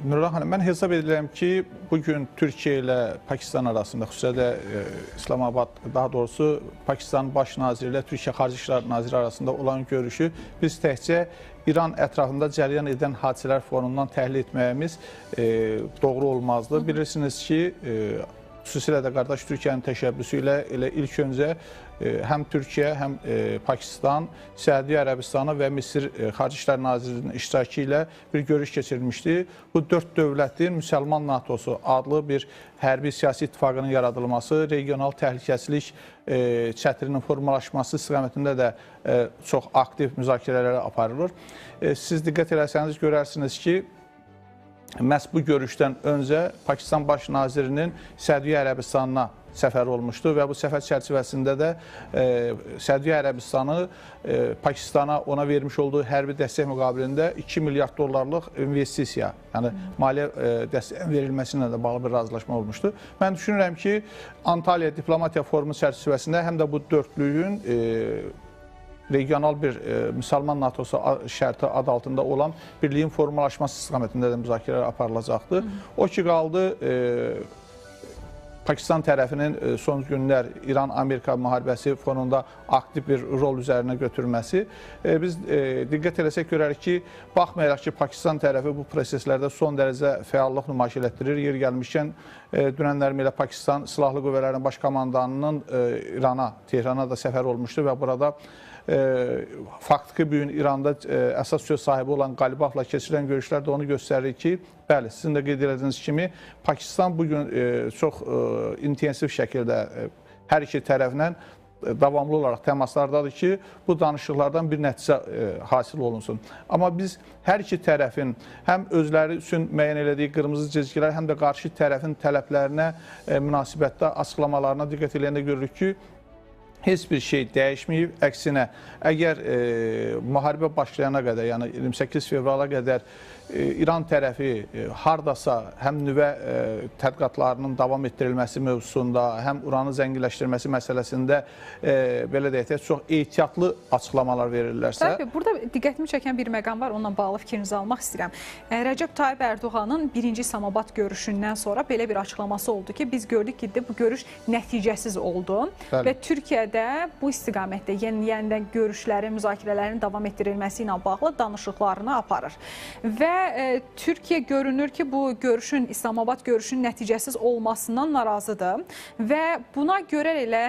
Nurhan xanım, mən hesab edirəm ki, bugün Türkiyə ilə Pakistan arasında, xüsusilə İslamabad, daha doğrusu Pakistan baş naziri ilə Türkiyə Xarici İşlər Naziri arasında olan görüşü biz təkcə İran ətrafında cəryan edən hadisələr fonundan təhlil etməyimiz doğru olmazdı. Bilirsiniz ki, xüsusilə də qardaş Türkiyənin təşəbbüsü ilə elə ilk öncə həm Türkiyə, həm Pakistan, Səudiyyə Ərəbistanı və Misir Xarici İşlər Nazirinin iştirakı ilə bir görüş keçirilmişdi. Bu dörd dövlətin Müsəlman NATOsu adlı bir hərbi siyasi ittifaqının yaradılması, regional təhlükəsizlik çətirinin formalaşması istiqamətində də çox aktiv müzakirələr aparılır. Siz diqqət eləsəniz görərsiniz ki, məhz bu görüşdən öncə Pakistan baş nazirinin Səudiyyə Ərəbistanına səfəri olmuşdu və bu səfər çərçivəsində də Səudiyyə Ərəbistanı Pakistana ona vermiş olduğu hərbi dəstək müqabilində 2 milyard dollarlıq investisiya, yəni maliyyə dəstəyin verilməsinə də bağlı bir razılaşma olmuşdu. Mən düşünürəm ki, Antalya Diplomatiya Forumu çərçivəsində həm də bu dörtlüyün regional bir Müsəlman NATOsu şərti adı altında olan birliyin formalaşması istiqamətində də müzakirələr aparılacaqdır. O ki, qaldı Pakistan tərəfinin son günlər İran-Amerika müharibəsi fonunda aktiv bir rol üzərinə götürməsi. Biz diqqət eləsək görərik ki, baxmayaraq ki, Pakistan tərəfi bu proseslərdə son dərəcə fəallıq nümayiş etdirir. Yer gəlmişkən, dünənlərim ilə Pakistan Silahlı Qüvvələrinin Baş Komandanının İrana, Tehrana da səfər olmuşdu və burada faktiki bu gün İranda əsas söz sahibi olan Qalibafla keçirilən görüşlər də onu göstərir ki, bəli, sizin də qeyd etdiyiniz kimi Pakistan bugün çox intensiv şəkildə hər iki tərəflə davamlı olaraq təmaslardadır ki, bu danışıqlardan bir nəticə hasil olunsun. Amma biz hər iki tərəfin həm özləri üçün müəyyən elədiyi qırmızı cizgilər, həm də qarşı tərəfin tələblərinə münasibətdə açıqlamalarına diqqət eləyəndə görürük ki, heç bir şey dəyişməyib. Əksinə, əgər müharibə başlayana qədər, yəni 28 fevrala qədər İran tərəfi hardasa həm nüvə tədqiqatlarının davam etdirilməsi mövzusunda, həm uranı zənginləşdirməsi məsələsində belə deyək, çox ehtiyatlı açıqlamalar verirlərsə... Təbii, burada diqqətimi çəkən bir məqam var, onunla bağlı fikrinizi almaq istəyirəm. Rəcəb Tayyip Ərdoğanın 1-ci İslamabad görüşündən sonra belə bir açıqlaması oldu ki, biz gördük ki, bu görüş nəticəsiz oldu və Türkiyədə bu istiqamətdə yenidən görüşlərin, müzakirələrin davam etdirilməsi ilə bağlı danışıqlarını aparır. Və Türkiyə görünür ki, bu görüşün, İslamabad görüşünün nəticəsiz olmasından narazıdır və buna görə elə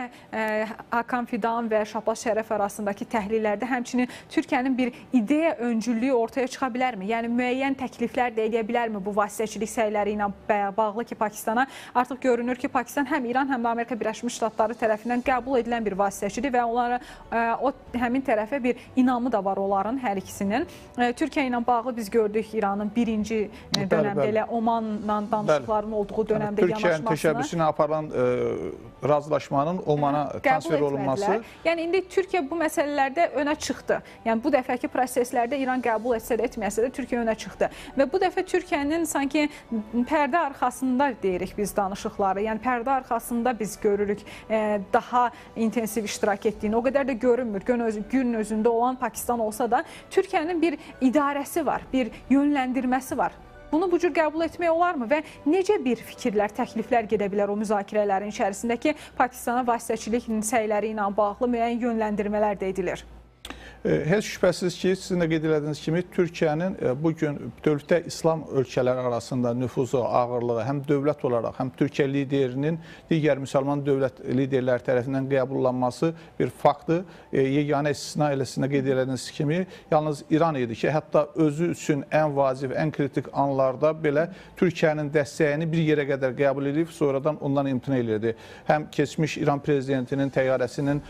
Hakan Fidan və Şahbaz Şərəf arasındakı təhlillərdə həmçinin Türkiyənin bir ideya öncüllüyü ortaya çıxa bilərmi? Yəni müəyyən təkliflər də edə bilərmi bu vasitəçilik səyləri ilə bağlı ki, Pakistana? Artıq görünür ki, Pakistan həm İran, həm də Amerika Birləşmiş Ştatları tərəfindən qəbul edilən bir vasitəçidir və onlara həmin tərəfə bir inamı da var onların, hər ikisinin. Türkiyə ilə bağlı biz gördük İranın birinci dönəmdə elə Omanla danışıqların olduğu dönəmdə yanaşmasını. Türkiyənin təşəbbüsünə aparılan razılaşmanın Omana transfer olunması. Yəni, indi Türkiyə bu məsələlərdə önə çıxdı. Yəni, bu dəfəki proseslərdə İran qəbul etsə də, etməyəsə də Türkiyə önə çıxdı. Və bu dəfə Türkiyənin sanki pərdə arxasında deyirik biz danışıqları. Yəni, pərdə arxasında biz görürük daha intensiv iştirak etdiyini. O qədər də görünmür. Gün özündə olan Pakistan olsa da Türkiyənin bir idarəsi var, bir yönləndirməsi var. Bunu bu cür qəbul etmək olarmı və necə bir fikirlər, təkliflər gedə bilər o müzakirələrin içərisindəki Pakistana vasitəçilik səyləri ilə bağlı müəyyən yönləndirmələr də edilir? Heç şübhəsiz ki, sizin də qeyd etdiyiniz kimi Türkiyənin bugün dövlətdə İslam ölkələri arasında nüfuzu, ağırlığı həm dövlət olaraq, həm Türkiyə liderinin digər müsəlman dövlət liderləri tərəfindən qəbullanması bir faktdır. Yeganə istisna eləsinə qeyd etdiyiniz kimi yalnız İran idi ki, hətta özü üçün ən vacib, ən kritik anlarda belə Türkiyənin dəstəyini bir yerə qədər qəbul edib, sonradan ondan imtina edirdi. Həm keçmiş İran prezidentinin təyyarəsinin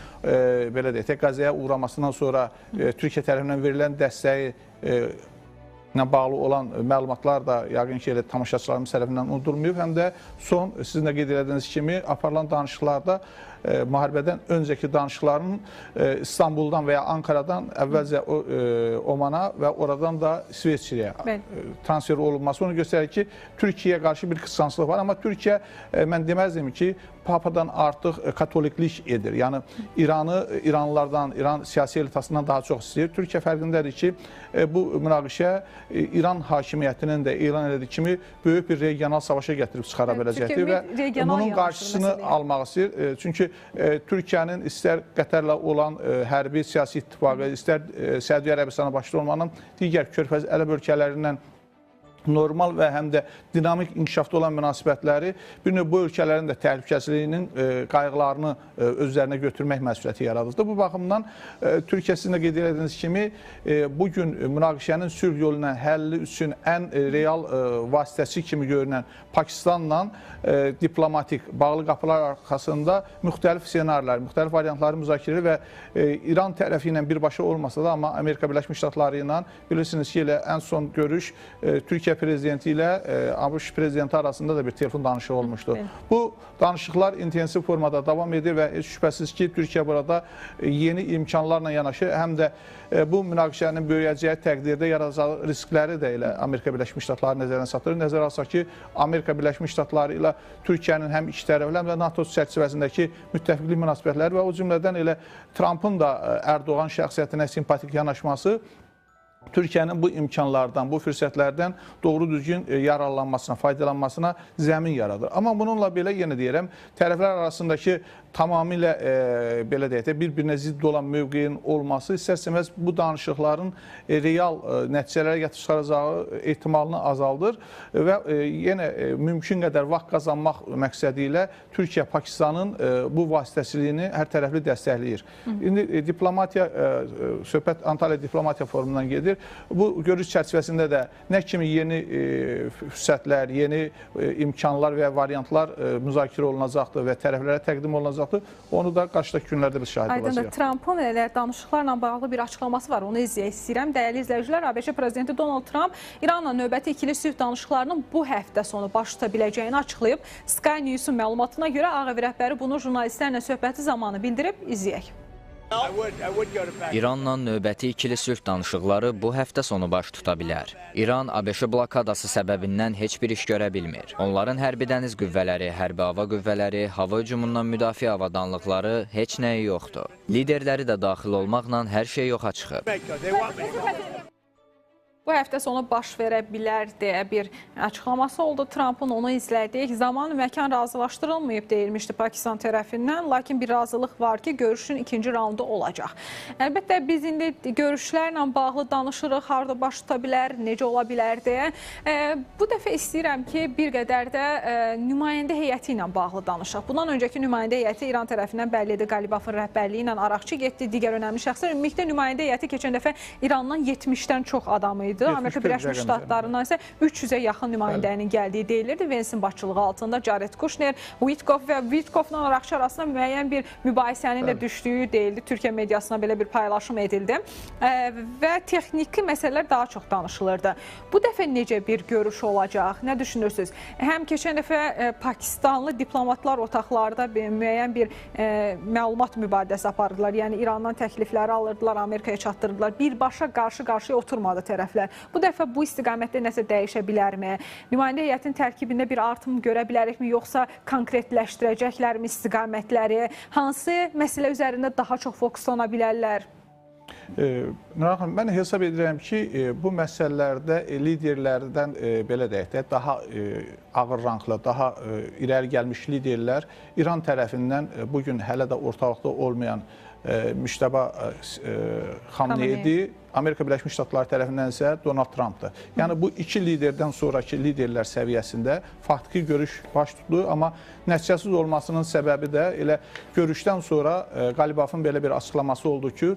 belə deyək, qəzaya uğramasından sonra Türkiyə tərəfindən verilən dəstəyi ilə bağlı olan məlumatlar da yəqin ki, tamaşaçılarımız tərəfindən unudulmayıb. Həm də son, sizin də qeyd etdiyiniz kimi, aparılan danışıqlarda müharibədən öncəki danışıqların İstanbuldan və ya Ankaradan əvvəlcə Omana və oradan da İsveçrəyə transfer olunması onu göstərir ki, Türkiyəyə qarşı bir qısqanclıq var. Amma Türkiyə, mən deməzdim ki, Papadan artıq katoliklik edir. Yəni, İranlılardan, İran siyasi elitasından daha çox istəyir. Türkiyə fərqindədir ki, bu münaqişə İran hakimiyyətinin də elan elədiyi kimi böyük bir regional savaşa gətirib çıxara biləcəkdir və bunun qarşısını almaq istəyir. Çünki Türkiyənin istər Qətərlə olan hərbi siyasi ittifaqı, istər Səudiyyə Ərəbistanı başda olmanın digər Körfəz ərəb ölkələrindən normal və həm də dinamik inkişafda olan münasibətləri bir növ bu ölkələrin də təhlükəsizliyinin qayğılarını öz üzərinə götürmək məsuliyyəti yaradıldı. Bu baxımdan Türkiyə sizin də qeyd etdiyiniz kimi bugün münaqişənin sülh yolu ilə həlli üçün ən real vasitəçi kimi görünən Pakistanla diplomatik bağlı qapılar arxasında müxtəlif ssenarilər, müxtəlif variantları müzakirə və İran tərəfi ilə birbaşa olmasa da, amma Amerika Birləşmiş Ştatları ilə bilirsiniz ki, ən son görüş Türkiyə prezidenti ilə ABŞ prezidenti arasında da bir telefon danışığı olmuşdu. Bu danışıqlar intensiv formada davam edir və heç şübhəsiz ki, Türkiyə burada yeni imkanlarla yanaşı, həm də bu münaqişənin böyüyəcəyi təqdirdə yaradacağı riskləri də elə Amerika Birləşmiş Ştatları nəzərdən satılır. Nəzərə alsaq ki, Amerika Birləşmiş Ştatları ilə Türkiyənin həm iki tərəfli, həm də NATO çərçivəsindəki müttəfiqlik münasibətləri və o cümlədən elə Trumpın da Ərdoğan şəxsiyyətinə simpatik yanaşması Türkiyənin bu imkanlardan, bu fürsətlərdən doğru düzgün yararlanmasına, faydalanmasına zəmin yaradır. Amma bununla belə, yenə deyirəm, tərəflər arasındakı tamamilə belə deyək də bir-birinə zidd olan mövqeyin olması istər-istəməz bu danışıqların real nəticələrə gətirib çıxaracağı ehtimalını azaldır və yenə mümkün qədər vaxt qazanmaq məqsədi ilə Türkiyə Pakistanın bu vasitəçiliyini hər tərəfli dəstəkləyir. İndi diplomatiya, söhbət Antalya Diplomatiya Forumundan gedir. Bu görüş çərçivəsində də nə kimi yeni fürsətlər, yeni imkanlar və variantlar müzakirə olunacaqdır və tərəflərə təqdim olunacaqdır. olacaqdır. Onu da qarşıdakı günlərdə biz şahid Aydındır. olacağıq. Trampın elə danışıqlarla bağlı bir açıqlaması var. Onu izləyək istəyirəm. Dəyərli izləyicilər, ABŞ prezidenti Donald Trump İranla növbəti ikili sülh danışıqlarının bu həftə sonu baş tuta biləcəyini açıqlayıb. Sky News-un məlumatına görə Ağ Ev rəhbəri bunu jurnalistlərlə söhbəti zamanı bildirib. İzləyək. İranla növbəti ikili sülh danışıqları bu həftə sonu baş tuta bilər. İran ABŞ blokadası səbəbindən heç bir iş görə bilmir. Onların hərbi dəniz qüvvələri, hərbi hava qüvvələri, hava hücumundan müdafiə avadanlıqları heç nəyi yoxdur. Liderləri də daxil olmaqla hər şey yoxa çıxıb. Bu həftə sonu baş verə bilər deyə bir açıqlaması oldu. Trumpın onu izlədik. Zaman məkan razılaşdırılmayıb deyilmişdi Pakistan tərəfindən. Lakin bir razılıq var ki, görüşün ikinci raundu olacaq. Əlbəttə, biz indi görüşlərlə bağlı danışırıq, harada baş tuta bilər, necə ola bilər deyə. Bu dəfə istəyirəm ki, bir qədər də nümayəndə heyəti ilə bağlı danışaq. Bundan öncəki nümayəndə heyəti İran tərəfindən bəlli idi. Qalibafın rəhbərliyi ilə Araqçı getdi, digər önəmli şəxslər. Ümumilikdə nümayəndə heyəti keçən dəfə İrandan 70-dən çox adamı idi. Amerika Birləşmiş Ştatlarından isə 300-ə yaxın nümayəndənin gəldiyi deyilirdi. Vensin başçılığı altında Jared Kushner, Witkoff və Witkoffla Araqçı arasında müəyyən bir mübahisənin də düşdüyü deyildi. Türkiyə mediasına belə bir paylaşım edildi və texniki məsələlər daha çox danışılırdı. Bu dəfə necə bir görüş olacaq? Nə düşünürsünüz? Həm keçən dəfə Pakistanlı diplomatlar otaqlarda müəyyən bir məlumat mübadiləsi apardılar. Yəni İrandan təklifləri alırdılar, Amerikaya çatdırdılar. Birbaşa qarşı-qarşıya oturmadı tərəflər. Bu dəfə bu istiqamətdə nəsə dəyişə bilərmi? Nümayəndə heyətinin tərkibində bir artım görə bilərikmi, yoxsa konkretləşdirəcəklərmi istiqamətləri? Hansı məsələ üzərində daha çox fokuslana bilərlər? Nurhan xanım, mən hesab edirəm ki, bu məsələlərdə liderlərdən belə deyək də, daha ağır ranglı, daha irəli gəlmiş liderlər İran tərəfindən bugün hələ də ortalıqda olmayan Müştəba Xamneydi, Amerika Birləşmiş Ştatları tərəfindən isə Donald Trumpdır. Yəni bu iki liderdən sonraki liderlər səviyyəsində faktiki görüş baş tutdu, amma nəticəsiz olmasının səbəbi də elə görüşdən sonra Qalibafın belə bir açıqlaması oldu ki,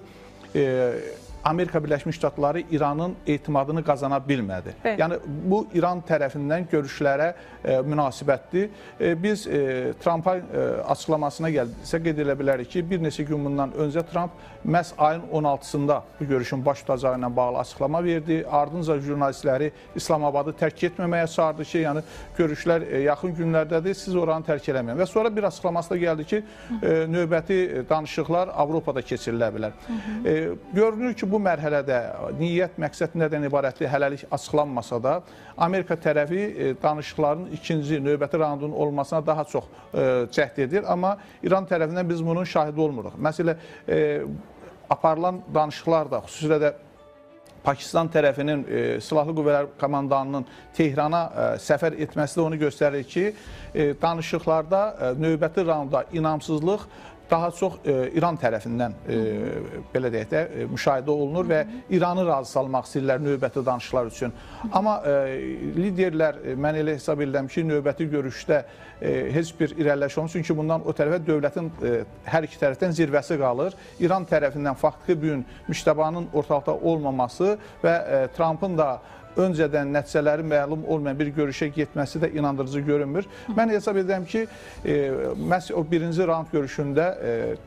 Amerika Birləşmiş Ştatları İranın etimadını qazana bilmədi. Evet. Yəni bu İran tərəfindən görüşlərə münasibətdir. Biz Trumpa açıqlamasına gəldisə qeyd edə bilərik ki, bir neçə gün bundan öncə Trump məhz ayın 16-sında bu görüşün baş tutacağı ilə bağlı açıqlama verdi. Ardınca jurnalistləri İslamabadı tərk etməməyə çağırdı ki, yəni görüşlər yaxın günlərdədir, siz oranı tərk eləməyin. Və sonra bir açıqlaması da gəldi ki, növbəti danışıqlar Avropada keçirilə bilər. Görünür ki, bu mərhələdə niyyət, məqsəd nədən ibarətli hələlik açıqlanmasa da, Amerika tərəfi danışıqların ikinci növbəti raundun olmasına daha çox cəhd edir. Amma İran tərəfindən biz bunun şahidi olmuruq. Məsələ, aparılan danışıqlar da, xüsusilə də Pakistan tərəfinin Silahlı Qüvvələr Komandanının Tehrana səfər etməsi də onu göstərir ki, danışıqlarda növbəti raunda inamsızlıq daha çox İran tərəfindən belə deyək də müşahidə olunur və İranı razı salmaq istəyirlər növbəti danışıqlar üçün. Amma liderlər, mən elə hesab edirəm ki, növbəti görüşdə heç bir irəliləş olmaz. Çünki bundan o tərəfə dövlətin hər iki tərəfdən zirvəsi qalır. İran tərəfindən faktiki bu gün Müştəbanın ortalıqda olmaması və Trumpın da öncədən nəticələri məlum olmayan bir görüşə getməsi də inandırıcı görünmür. Mən hesab edirəm ki, məhz o birinci raund görüşündə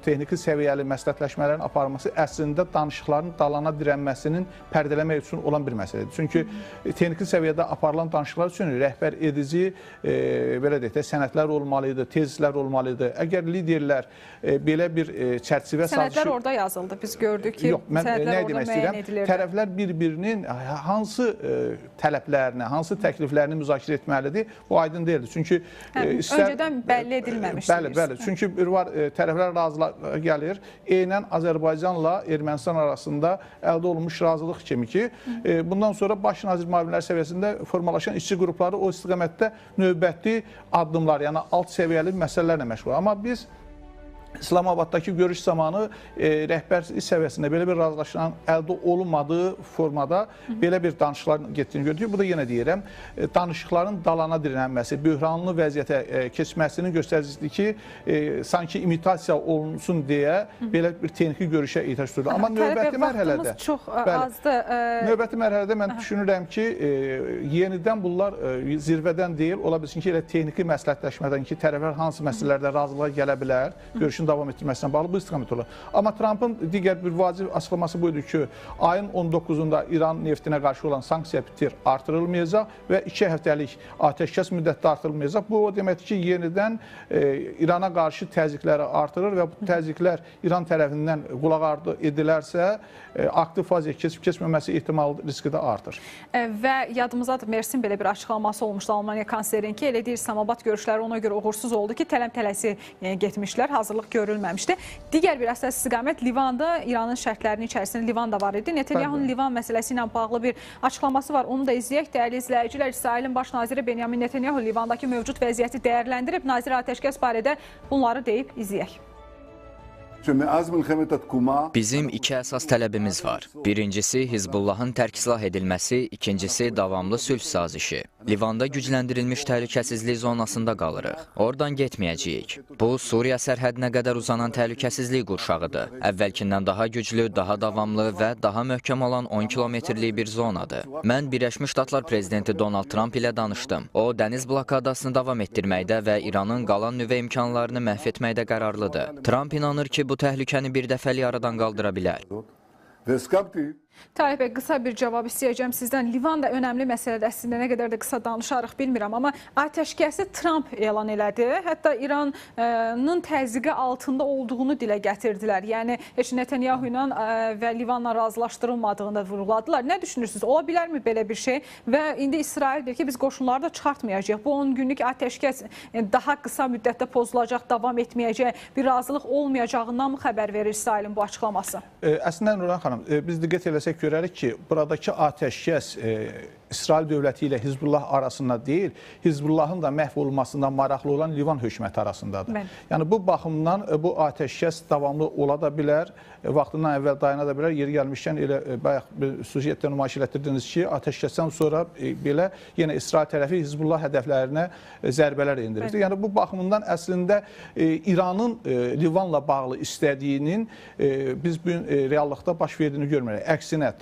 texniki səviyyəli məsləhətləşmələrin aparılması əslində danışıqların dalana dirənməsinin pərdələmək üçün olan bir məsələdir. Çünki texniki səviyyədə aparılan danışıqlar üçün rəhbər edici, belə deyək də, sənədlər olmalı idi, tezislər olmalı idi. Əgər liderlər belə bir çərçivə sazişi... Sənədlər orada yazıldı, biz gördük ki, sənədlər orada müəyyən edilirdi. Tərəflər bir-birinin hansı tələblərini, hansı təkliflərini müzakirə etməlidir, bu aydın deyildir. Çünki öncədən bəlli edilməmişdir. Bəli. Çünki tərəflər razılığa gəlir. Eynən Azərbaycanla Ermənistan arasında əldə olunmuş razılıq kimi ki, bundan sonra baş nazir müavinləri səviyyəsində formalaşan işçi qrupları o istiqamətdə növbəti addımlar, yəni alt səviyyəli məsələlərlə məşğul. Amma biz İslamabaddakı görüş zamanı rəhbərlik səviyyəsində belə bir razılaşmanın əldə olunmadığı formada belə bir danışıqlar getdiyini gördük. Bu da yenə deyirəm, danışıqların dalana dirilənməsi, böhranlı vəziyyətə keçməsinin göstəricisidir ki, sanki imitasiya olunsun deyə belə bir texniki görüşə ehtiyac duyulur. Amma növbəti mərhələdə çox azdır. Növbəti mərhələdə mən düşünürəm ki, yenidən bunlar zirvədən deyil, ola bilsin ki, elə texniki məsləhətləşmədən ki, tərəflər hansı məsələlərdə razılığa gələ bilər, görüşün davam etdirməsindən bağlı bu istiqamət olur. Amma Trumpın digər bir vacib açıqlaması buydu ki, ayın 19-da İran neftinə qarşı olan sanksiya bitir artırılmayacaq və 2 həftəlik atəşkəs müddəti artırılmayacaq. Bu o deməkdir ki, yenidən İrana qarşı təzyiqləri artırır və bu təzyiqlər İran tərəfindən qulaq ardı edilərsə, aktiv fazaya keçib-keçməməsi ehtimal riski də artır. Və yadımızdadır, Mersin belə bir açıqlaması olmuşdu Almaniya kanslerin ki, elə deyir, İslamabad görüşləri ona görə uğursuz oldu ki, tələm-tələsi getmişlər, hazırlıq görülməmişdi. Digər bir əsas istiqamət Livanda, İranın şərtlərinin içərisində Livan da var idi. Netanyahu'nun Livan məsələsi ilə bağlı bir açıqlaması var. Onu da izləyək. Dəyərli izləyicilər, İsrailin baş naziri Benyamin Netanyahu Livandakı mövcud vəziyyəti dəyərləndirib. Nazir atəşkəs barədə bunları deyib, izləyək. Bizim 2 əsas tələbimiz var. Birincisi, Hizbullahın tərk silah edilməsi, ikincisi, davamlı sülh sazişi. Livanda gücləndirilmiş təhlükəsizlik zonasında qalırıq. Oradan getməyəcəyik. Bu, Suriya sərhədinə qədər uzanan təhlükəsizlik qurşağıdır. Əvvəlkindən daha güclü, daha davamlı və daha möhkəm olan 10 kilometrlik bir zonadır. Mən Birləşmiş Ştatlar prezidenti Donald Trump ilə danışdım. O, dəniz blokadasını davam etdirməkdə və İranın qalan nüvə imkanlarını məhv etməkdə qərarlıdır. Trump inanır ki, bu təhlükəni bir dəfəlik aradan qaldıra bilər. Tahir bəy, qısa bir cavab istəyəcəm sizdən. Livan da önəmli məsələdir. Əslində nə qədər də qısa danışarıq bilmirəm, amma atəşkəsi Trump elan elədi. Hətta İranın təzyiqi altında olduğunu dilə gətirdilər. Yəni heç Netanyahu ilə və Livanla razılaşdırılmadığını vurğuladılar. Nə düşünürsünüz? Ola bilərmi belə bir şey? Və indi İsrail deyir ki, biz qoşunları da çıxartmayacağıq. Bu 10 günlük atəşkəs daha qısa müddətdə pozulacaq, davam etməyəcək, bir razılıq olmayacağından mı xəbər verir İsrailin bu açıqlaması? Əslində Nurhan xanım, biz diqqət eləsək görərik ki, buradakı atəşkəs İsrail dövləti ilə Hizbullah arasında deyil, Hizbullahın da məhv olunmasından maraqlı olan Livan hökuməti arasındadır. Yəni bu baxımdan bu atəşkəs davamlı ola da bilər, vaxtından əvvəl dayana da bilər. Yeri gəlmişkən elə bayaq bir süjetdə nümayiş etdirdiniz ki, atəşkəsdən sonra belə yenə İsrail tərəfi Hizbullah hədəflərinə zərbələr endirir. Yəni bu baxımdan əslində İranın Livanla bağlı istədiyinin biz bu gün reallıqda baş verdiyini görmürük. Əksinə,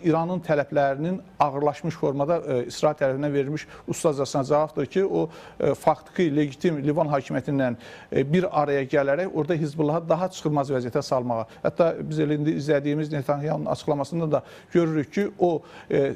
İranın tələblərinin ağırlaşmış formada İsrail tərəfindən verilmiş ustacasına cavabdır ki, o faktiki, legitim Livan hakimiyyətindən bir araya gələrək orada Hizbullahı daha çıxılmaz vəziyyətə salmağa. Hətta biz indi izlədiyimiz Netanyahu'nun açıqlamasında da görürük ki, o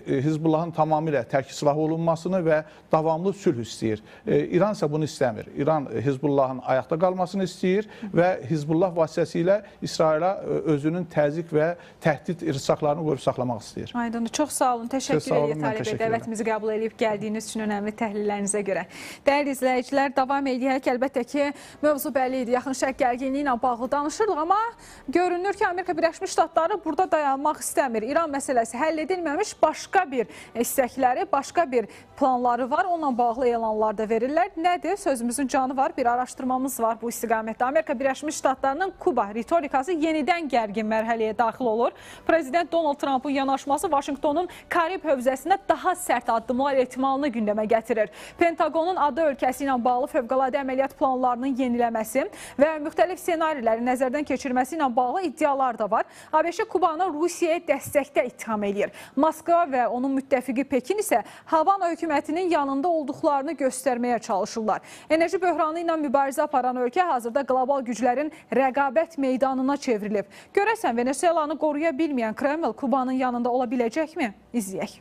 Hizbullahın tamamilə tərk silah olunmasını və davamlı sülh istəyir. İran isə bunu istəmir. İran Hizbullahın ayaqda qalmasını istəyir və Hizbullah vasitəsilə İsrailə özünün təzyiq və təhdid irsaqlarını qoyub saxlamaq istəyir. Aydındır. Çox sağ olun. Təşəkkür edirəm Talib bəy. Dəvətimizi qəbul edib gəldiyiniz üçün önəmli təhlillərinizə görə. Dəyərli izləyicilər, davam edək. Əlbəttə ki, mövzu bəlli idi. Yaxın Şərq gərginliyi ilə bağlı danışırıq, amma görünür ki, Amerika Birləşmiş Ştatları burada dayanmaq istəmir. İran məsələsi həll edilməmiş, başqa bir istəkləri, başqa bir planları var. Onunla bağlı elanlar da verirlər. Nədir? Sözümüzün canı var. Bir araşdırmamız var bu istiqamətdə. Amerika Birləşmiş Ştatlarının Kuba ritorikası yenidən gərgin mərhələyə daxil olur. Prezident Donald Trump'ın yanaşması Vaşinqtonun Karib hövzəsində daha sərt addımlar ehtimalını gündəmə gətirir. Pentagonun ada ölkəsi ilə bağlı fövqəladə əməliyyat planlarının yeniləməsi və müxtəlif senariləri nəzərdən keçirməsi ilə bağlı iddialar da var. ABŞ Kubanı Rusiyaya dəstəkdə ittiham edir. Moskva və onun müttəfiqi Pekin isə Havana hökumətinin yanında olduqlarını göstərməyə çalışırlar. Enerji böhranı ilə mübarizə aparan ölkə hazırda qlobal güclərin rəqabət meydanına çevrilib. Görəsən, Venezuelanı qoruya bilməyən Kreml Kubanın yanında ola biləcəkmi? İzləyək.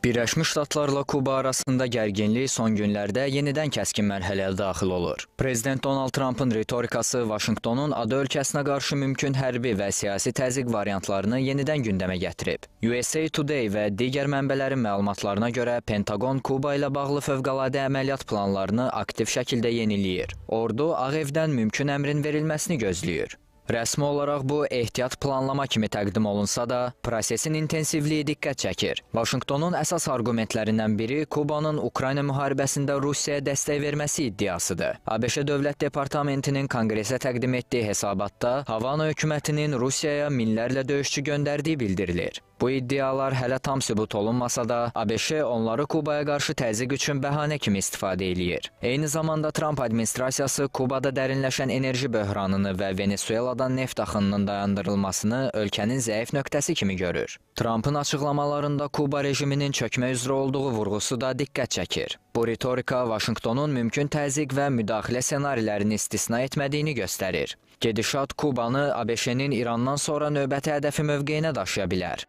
Birləşmiş Ştatlarla Kuba arasında gərginlik son günlərdə yenidən kəskin mərhələyə daxil olur. Prezident Donald Trump'ın ritorikası Vaşinqtonun ada ölkəsinə qarşı mümkün hərbi və siyasi təzyiq variantlarını yenidən gündəmə gətirib. USA Today və digər mənbələrin məlumatlarına görə Pentagon Kuba ilə bağlı fövqəladə əməliyyat planlarını aktiv şəkildə yeniləyir. Ordu Ağ Evdən mümkün əmrin verilməsini gözləyir. Rəsmi olaraq bu ehtiyat planlama kimi təqdim olunsa da, prosesin intensivliyi diqqət çəkir. Vaşinqtonun əsas argumentlərindən biri Kubanın Ukrayna müharibəsində Rusiyaya dəstək verməsi iddiasıdır. ABŞ Dövlət Departamentinin Konqresə təqdim etdiyi hesabatda Havana hökumətinin Rusiyaya minlərlə döyüşçü göndərdiyi bildirilir. Bu iddialar hələ tam sübut olunmasa da, ABŞ onları Kubaya qarşı təzyiq üçün bəhanə kimi istifadə eləyir. Eyni zamanda Trump administrasiyası Kubada dərinləşən enerji böhranını və Venezueladan neft axınının dayandırılmasını ölkənin zəif nöqtəsi kimi görür. Trumpın açıqlamalarında Kuba rejiminin çökmə üzrə olduğu vurğusu da diqqət çəkir. Bu ritorika Vaşinqtonun mümkün təzyiq və müdaxilə ssenarilərini istisna etmədiyini göstərir. Gedişat Kubanı ABŞ-nin İrandan sonra növbəti hədəfi mövqeyinə daşıya bilər.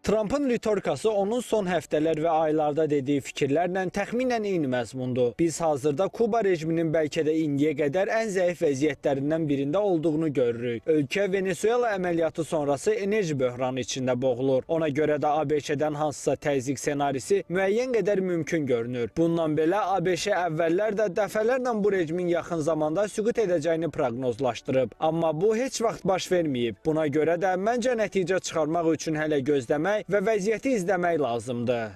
Trumpın ritorikası onun son həftələr və aylarda dediyi fikirlərlə təxminən eyni məzmundur. Biz hazırda Kuba rejiminin bəlkə də indiyə qədər ən zəif vəziyyətlərindən birində olduğunu görürük. Ölkə Venezuela əməliyyatı sonrası enerji böhranı içində boğulur. Ona görə də ABŞ-dən hansısa təzyiq ssenarisi müəyyən qədər mümkün görünür. Bundan belə ABŞ əvvəllər də dəfələrlə bu rejimin yaxın zamanda süqut edəcəyini proqnozlaşdırıb. Amma bu heç vaxt baş verməyib. Buna görə də məncə nəticə çıxarmaq üçün hələ gözləmək və vəziyyəti izləmək lazımdır.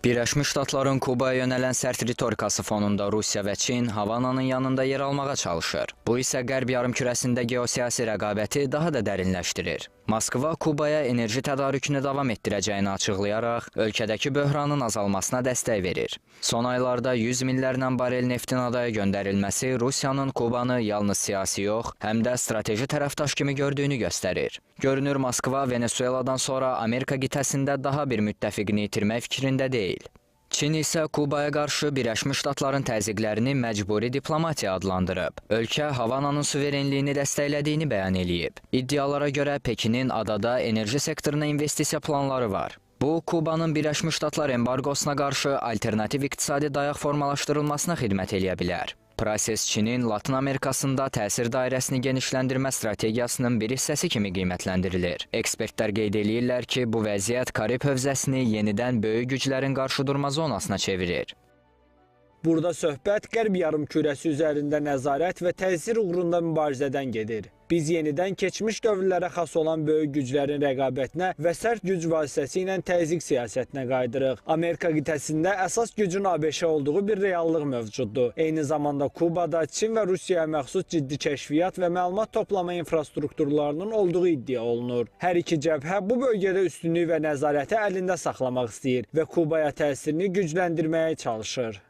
Birləşmiş Ştatların Kubaya yönələn sərt ritorikası fonunda Rusiya və Çin Havananın yanında yer almağa çalışır. Bu isə Qərb yarımkürəsində geosiyasi rəqabəti daha da dərinləşdirir. Moskva Kubaya enerji tədarükünü davam etdirəcəyini açıqlayaraq, ölkədəki böhranın azalmasına dəstək verir. Son aylarda 100 minlərlə barel neftin adaya göndərilməsi Rusiyanın Kubanı yalnız siyasi yox, həm də strateji tərəfdaş kimi gördüyünü göstərir. Görünür, Moskva Venezueladan sonra Amerika qitəsində daha bir müttəfiqini itirmək fikrində deyil. Çin isə Kubaya qarşı Birləşmiş Ştatların təzyiqlərini məcburi diplomatiya adlandırıb. Ölkə Havananın suverenliyini dəstəklədiyini bəyan eləyib. İddialara görə Pekinin adada enerji sektoruna investisiya planları var. Bu, Kubanın Birləşmiş Ştatlar embargosuna qarşı alternativ iqtisadi dayaq formalaşdırılmasına xidmət eləyə bilər. Proses Çinin Latın Amerikasında təsir dairəsini genişləndirmə strategiyasının bir hissəsi kimi qiymətləndirilir. Ekspertlər qeyd eləyirlər ki, bu vəziyyət Karib hövzəsini yenidən böyük güclərin qarşıdurma zonasına çevirir. Burada söhbət Qərb yarımkürəsi üzərində nəzarət və təsir uğrunda mübarizədən gedir. Biz yenidən keçmiş dövrlərə xas olan böyük güclərin rəqabətinə və sərt güc vasitəsilə təzyiq siyasətinə qaydırıq. Amerika qitəsində əsas gücün ABŞ olduğu bir reallıq mövcuddur. Eyni zamanda Kubada Çin və Rusiyaya məxsus ciddi kəşfiyyat və məlumat toplama infrastrukturlarının olduğu iddia olunur. Hər iki cəbhə bu bölgədə üstünlük və nəzarəti əlində saxlamaq istəyir və Kubaya təsirini gücləndirməyə çalışır.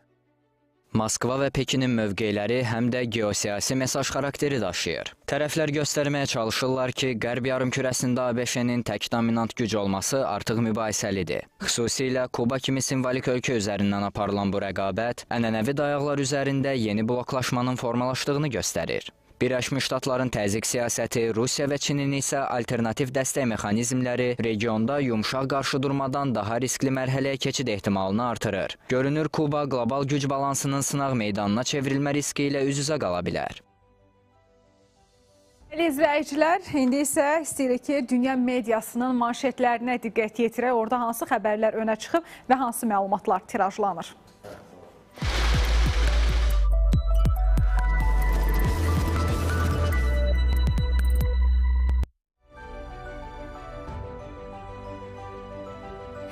Moskva və Pekinin mövqeləri həm də geosiyasi mesaj xarakteri daşıyır. Tərəflər göstərməyə çalışırlar ki, Qərb yarımkürəsində ABŞ-nin tək dominant güc olması artıq mübahisəlidir. Xüsusilə Kuba kimi simvolik ölkə üzərindən aparılan bu rəqabət ənənəvi dayaqlar üzərində yeni bloklaşmanın formalaşdığını göstərir. Birləşmiş Ştatların təzyiq siyasəti, Rusiya və Çinin isə alternativ dəstək mexanizmləri regionda yumşaq qarşıdurmadan daha riskli mərhələyə keçid ehtimalını artırır. Görünür, Kuba qlobal güc balansının sınaq meydanına çevrilmə riski ilə üz-üzə qala bilər. İzləyicilər, indi isə istəyirik ki, dünya mediasının manşetlərinə diqqət yetirək. Orada hansı xəbərlər önə çıxıb və hansı məlumatlar tirajlanır?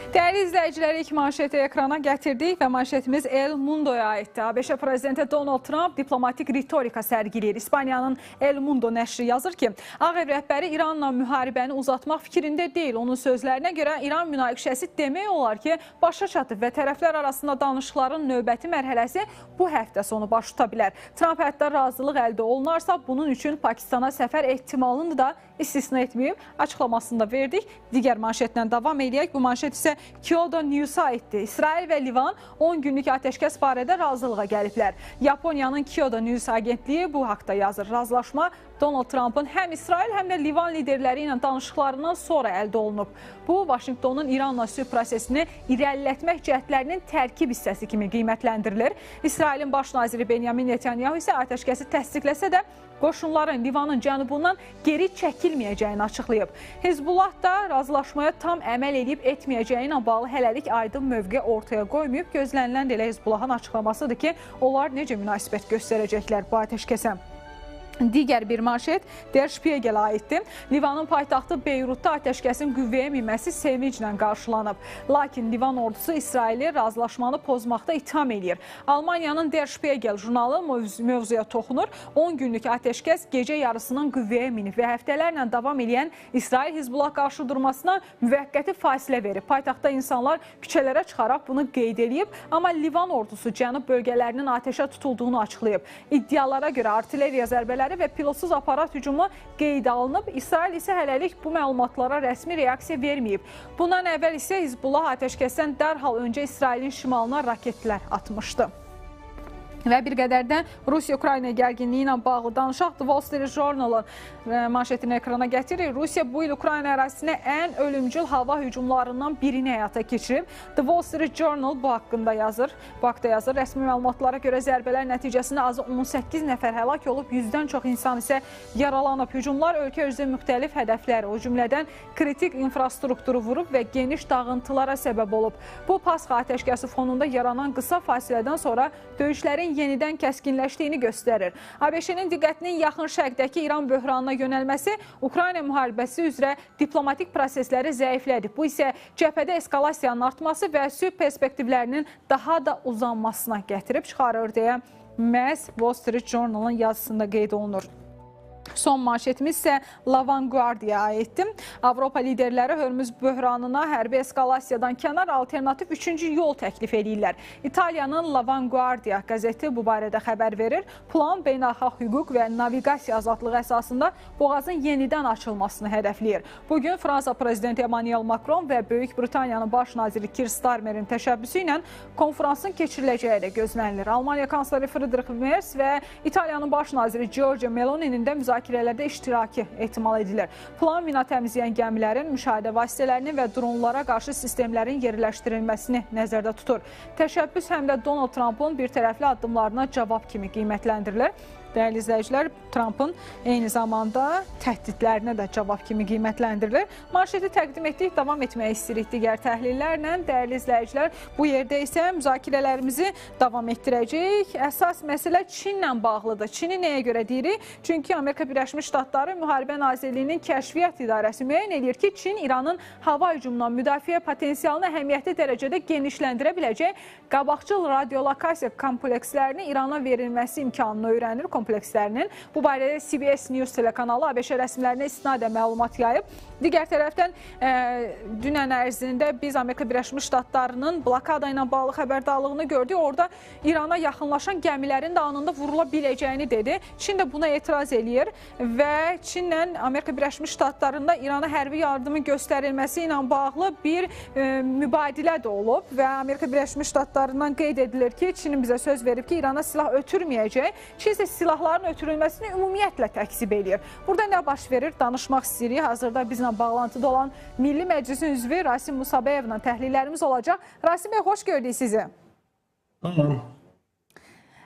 Dəyərli izləyicilər, ilk manşeti ekrana gətirdik və manşetimiz El Mundo'ya aiddir. ABŞ prezidenti Donald Trump diplomatik ritorika sərgiləyir. İspaniyanın El Mundo nəşri yazır ki, Ağ Ev rəhbəri İranla müharibəni uzatmaq fikrində deyil. Onun sözlərinə görə İran münaqişəsi demək olar ki, başa çatıb və tərəflər arasında danışıqların növbəti mərhələsi bu həftə sonu baş tuta bilər. Trump hətta razılıq əldə olunarsa, bunun üçün Pakistana səfər ehtimalını da istisna etməyib, açıqlamasını da verdik. Digər manşetlə davam edək. Bu manşet isə Kyodo News-a aiddir. İsrail və Livan 10 günlük atəşkəs barədə razılığa gəliblər. Yaponiyanın Kyodo News agentliyi bu haqda yazır. Razılaşma Donald Trump'ın həm İsrail, həm də Livan liderləri ilə danışıqlarından sonra əldə olunub. Bu, Vaşinqtonun İranla sülh prosesini irəlilətmək cəhdlərinin tərkib hissəsi kimi qiymətləndirilir. İsrailin baş naziri Benyamin Netanyahu isə atəşkəsi təsdiqləsə də qoşunların Livanın cənubundan geri çəkilməyəcəyini açıqlayıb. Hizbullah da razılaşmaya tam əməl edib etməyəcəyi ilə bağlı hələlik aydın mövqe ortaya qoymayıb. Gözlənilən də elə Hizbullahın açıqlamasıdır ki, onlar necə münasibət göstərəcəklər bu atəşkəsə. Digər bir manşet Der Spiegel'ə aiddir. Livanın paytaxtı Beyrutda atəşkəsin qüvvəyə minməsi sevinclə qarşılanıb. Lakin Livan ordusu İsraili razılaşmanı pozmaqda itham edir. Almaniyanın Der Spiegel jurnalı mövzuya toxunur. 10 günlük atəşkəs gecə yarısının qüvvəyə minib və həftələrlə davam edən İsrail-Hizbullah qarşıdurmasına müvəqqəti fasilə verib. Paytaxtda insanlar küçələrə çıxaraq bunu qeyd edib, amma Livan ordusu cənub bölgələrinin atəşə tutulduğunu açıqlayıb. İddialara görə artilleriya zərbələri və pilotsuz aparat hücumu qeydə alınıb. İsrail isə hələlik bu məlumatlara rəsmi reaksiya verməyib. Bundan əvvəl isə Hizbullah atəşkəsdən dərhal öncə İsrailin şimalına raketlər atmışdı. Və bir qədər də Rusiya-Ukrayna gərginliyi ilə bağlı danışaq. The Wall Street Journal-ın manşetini ekrana gətirir. Rusiya bu il Ukrayna ərazisinə ən ölümcül hava hücumlarından birini həyata keçirib. The Wall Street Journal bu haqda yazır. Rəsmi məlumatlara görə zərbələr nəticəsində azı 18 nəfər həlak olub, 100-dən çox insan isə yaralanıb. Hücumlar ölkə üzrə müxtəlif hədəfləri, o cümlədən kritik infrastrukturu vurub və geniş dağıntılara səbəb olub. Bu Pasxa atəşkəsi fonunda yaranan qısa fasilədən sonra döyüşlərin yenidən kəskinləşdiyini göstərir. ABŞ-nin diqqətinin yaxın şərqdəki İran böhranına yönəlməsi Ukrayna müharibəsi üzrə diplomatik prosesləri zəiflədib. Bu isə cəbhədə eskalasiyanın artması və sülh perspektivlərinin daha da uzanmasına gətirib çıxarır deyə məhz Wall Street Journal-ın yazısında qeyd olunur. Son manşetimiz isə La Vanguardia aiddir. Avropa liderləri Hörmüz böhranına hərbi eskalasiyadan kənar alternativ 3-cü yol təklif edirlər. İtaliyanın La Vanguardia qəzeti bu barədə xəbər verir. Plan beynəlxalq hüquq və naviqasiya azadlığı əsasında boğazın yenidən açılmasını hədəfləyir. Bugün Fransa prezidenti Emmanuel Macron və Böyük Britaniyanın baş naziri Keir Starmerin təşəbbüsü ilə konferansın keçiriləcəyi də gözlənilir. Almaniya kansleri Friedrich Merz və İtaliyanın baş naziri Giorgia Meloni'nin də müzakirələrdə iştiraki ehtimal edilir. Plan mina təmizləyən gəmilərin, müşahidə vasitələrinin və dronlara qarşı sistemlərin yerləşdirilməsini nəzərdə tutur. Təşəbbüs həm də Donald Trump'ın bir tərəfli addımlarına cavab kimi qiymətləndirilir. Dəyərli izləyicilər, Trump'ın eyni zamanda təhdidlərinə də cavab kimi qiymətləndirilir. Manşeti təqdim etdik, davam etmək istəyirik digər təhlillərlə. Dəyərli izləyicilər, bu yerdə isə müzakirələrimizi davam etdirəcəyik. Əsas məsələ Çinlə bağlıdır. Çini nəyə görə deyirik? Çünki Amerika Birləşmiş Ştatları Müharibə Nazirliyinin Kəşfiyyat İdarəsi müəyyən edir ki, Çin İranın hava hücumundan müdafiə potensialını əhəmiyyətli dərəcədə genişləndirə biləcək qabaqcıl radiolokasiya komplekslərini İrana verilməsi imkanını öyrənir. Bu barədə CBS News telekanalı ABŞ rəsmilərinə istinadən məlumat yayıb. Digər tərəfdən dünən ərzində biz Amerika Birləşmiş Ştatlarının blokada ilə bağlı xəbərdarlığını gördük. Orada İrana yaxınlaşan gəmilərin də anında vurula biləcəyini dedi. Çin də buna etiraz eləyir və Çinlə Amerika Birləşmiş Ştatlarında İrana hərbi yardımın göstərilməsi ilə bağlı bir mübadilə də olub və Amerika Birləşmiş Ştatlarından qeyd edilir ki, Çin bizə söz verib ki, İrana silah ötürməyəcək. Çin isə silahların ötürülməsini ümumiyyətlə təksib eləyir. Burada nə baş verir? Danışmaq istəyirik. Hazırda bizlə bağlantıda olan Milli Məclisin üzvü Rasim Musabəyevlə təhlillərimiz olacaq. Rasim bəy, xoş gördük sizi. Tamam.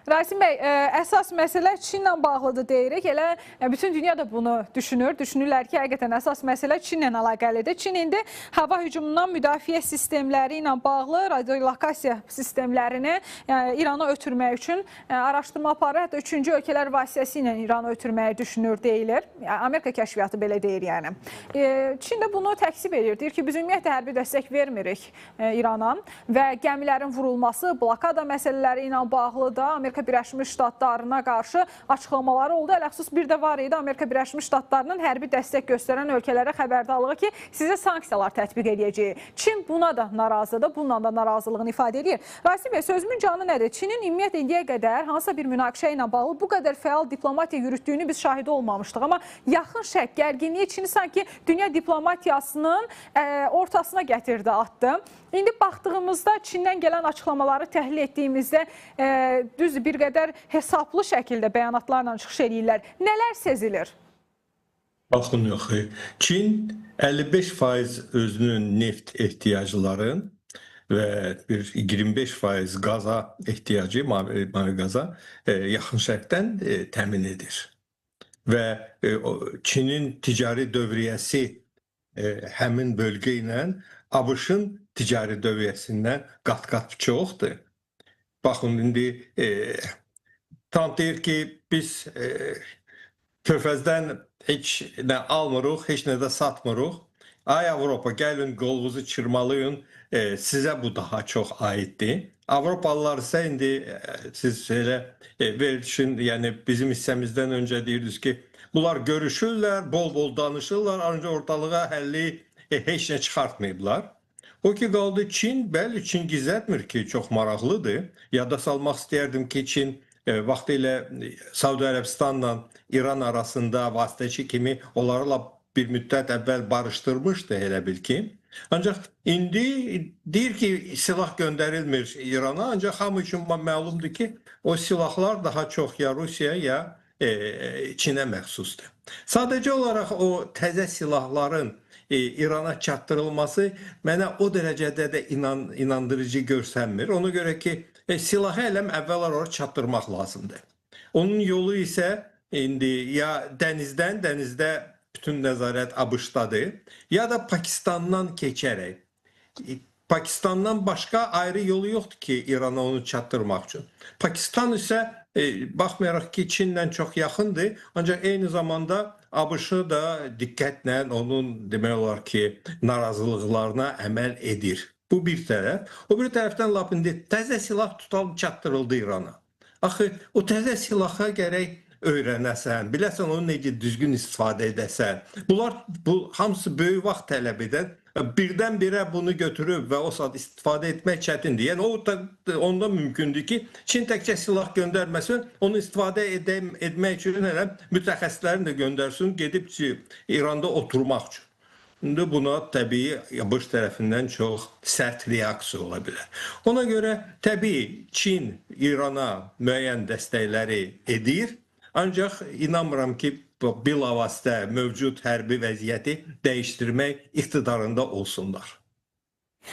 Rasim bəy, əsas məsələ Çinlə bağlıdır deyirik. Elə bütün dünya da bunu düşünür. Düşünürlər ki, həqiqətən əsas məsələ Çinlə əlaqəlidir. Çin indi hava hücumundan müdafiə sistemləri ilə bağlı radiolokasiya sistemlərini İrana ötürmək üçün araşdırma aparır. Hətta 3-cü ölkələr vasitəsilə İrana ötürməyi düşünür deyilir. Amerika kəşfiyyatı belə deyir yəni. Çin də bunu təksib edir. Deyir ki, biz ümumiyyətlə hərbi dəstək vermirik İrana və gəmilərin vurulması, blokada məsələləri ilə bağlı da Amerika Birləşmiş Ştatlarına qarşı açıqlamaları oldu. Ələxüsus bir də var idi Amerika Birləşmiş Ştatlarının hərbi dəstək göstərən ölkələrə xəbərdarlığı ki, sizə sanksiyalar tətbiq edəcəyi. Çin buna da narazıdır, bununla da narazılığını ifadə edir. Rasim bəy, sözümün canı nədir? Çinin ümumiyyətlə indiyə qədər hansısa bir münaqişə ilə bağlı bu qədər fəal diplomatiya yürütdüyünü biz şahidi olmamışdıq. Amma yaxın şərq gərginliyi Çini sanki dünya diplomatiyasının ortasına gətirdi, atdı. İndi baxdığımızda Çindən gələn açıqlamaları təhlil etdiyimizdə düz bir qədər hesablı şəkildə bəyanatlarla çıxış edirlər. Nələr sezilir? Baxın, yox. Çin 55% özünün neft ehtiyacların və bir 25% qaza ehtiyacı, mavi qaza yaxın şərqdən təmin edir. Və Çinin ticari dövriyyəsi həmin bölgə ilə ABŞ-ın ticari dövriyyəsindən qat-qat çoxdur. Baxın, indi Trump deyir ki, biz Körfəzdən heç nə almırıq, heç nə də satmırıq. Ay Avropa, gəlin qolunuzu çırmalayın, sizə bu daha çox aiddir. Avropalılar isə indi siz elə verilişin, yəni bizim hissəmizdən öncə deyirdiniz ki, bunlar görüşürlər, bol-bol danışırlar, ancaq ortalığa həlli heç nə çıxartmayıblar. O ki qaldı Çin, bəli, Çin gizlətmir ki, çox maraqlıdır. Yada salmaq istəyərdim ki, Çin vaxtilə Saudi Ərəbistanla İran arasında vasitəçi kimi onlarla bir müddət əvvəl barışdırmışdı elə bil ki. Ancaq indi deyir ki, silah göndərilmir İrana, ancaq hamı üçün məlumdur ki, o silahlar daha çox ya Rusiya ya Çinə məxsusdur. Sadəcə olaraq o təzə silahların İrana çatdırılması mənə o dərəcədə də inandırıcı görsənmir. Ona görə ki, silahı ələm əvvəl oraya çatdırmaq lazımdır. Onun yolu isə indi ya dənizdə bütün nəzarət ABŞ-dadır, ya da Pakistandan keçərək. Pakistandan başqa ayrı yolu yoxdur ki, İrana onu çatdırmaq üçün. Pakistan isə baxmayaraq ki, Çinlə çox yaxındır, ancaq eyni zamanda ABŞ-ı da diqqətlə onun demək olar ki, narazılıqlarına əməl edir. Bu bir tərəf. O bir tərəfdən lap indi təzə silah tutalım çatdırıldı İrana. Axı o təzə silaha gərək öyrənəsən, biləsən onu necə düzgün istifadə edəsən. Bu hamısı böyük vaxt tələb edən, birdən-birə bunu götürüb və o saat istifadə etmək çətindir. Yəni onda mümkündür ki, Çin təkcə silah göndərməsin, onu istifadə etmək üçün mütəxəssislərini də göndərsin, gedib İranda oturmaq üçün. İndi buna təbii ABŞ tərəfindən çox sərt reaksiya ola bilər. Ona görə təbii Çin İrana müəyyən dəstəkləri edir. Ancaq inanmıram ki, bilavasitə mövcud hərbi vəziyyəti dəyişdirmək iqtidarında olsunlar.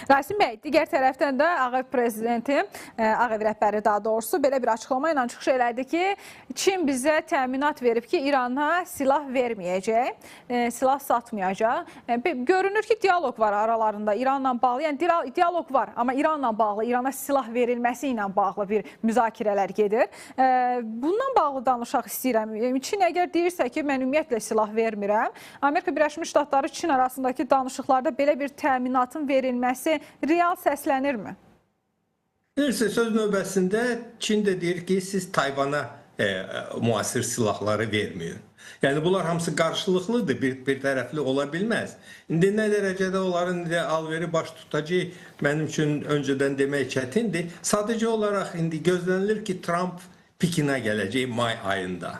Rasim bəy, digər tərəfdən də Ağ Ev prezidenti, Ağ Ev rəhbəri daha doğrusu belə bir açıqlama ilə çıxış elədi ki, Çin bizə təminat verib ki, İrana silah verməyəcək, silah satmayacaq. Görünür ki, diyaloq var aralarında İranla bağlı, yəni diyaloq var, amma İranla bağlı, İrana silah verilməsi ilə bağlı bir müzakirələr gedir. Bundan bağlı danışaq istəyirəm. Çin əgər deyirsə ki, mən ümumiyyətlə silah vermirəm, Amerika Birləşmiş Ştatları Çin arasındakı danışıqlarda belə bir təminatın verilməsi real səslənirmi? Söz növbəsində Çin də deyir ki, siz Tayvana müasir silahları verməyin. Yəni bunlar hamısı qarşılıqlıdır, bir tərəfli ola bilməz. İndi nə dərəcədə onların alveri baş tutacaq mənim üçün öncədən demək çətindir. Sadəcə olaraq indi gözlənilir ki, Trump Pekinə gələcək may ayında.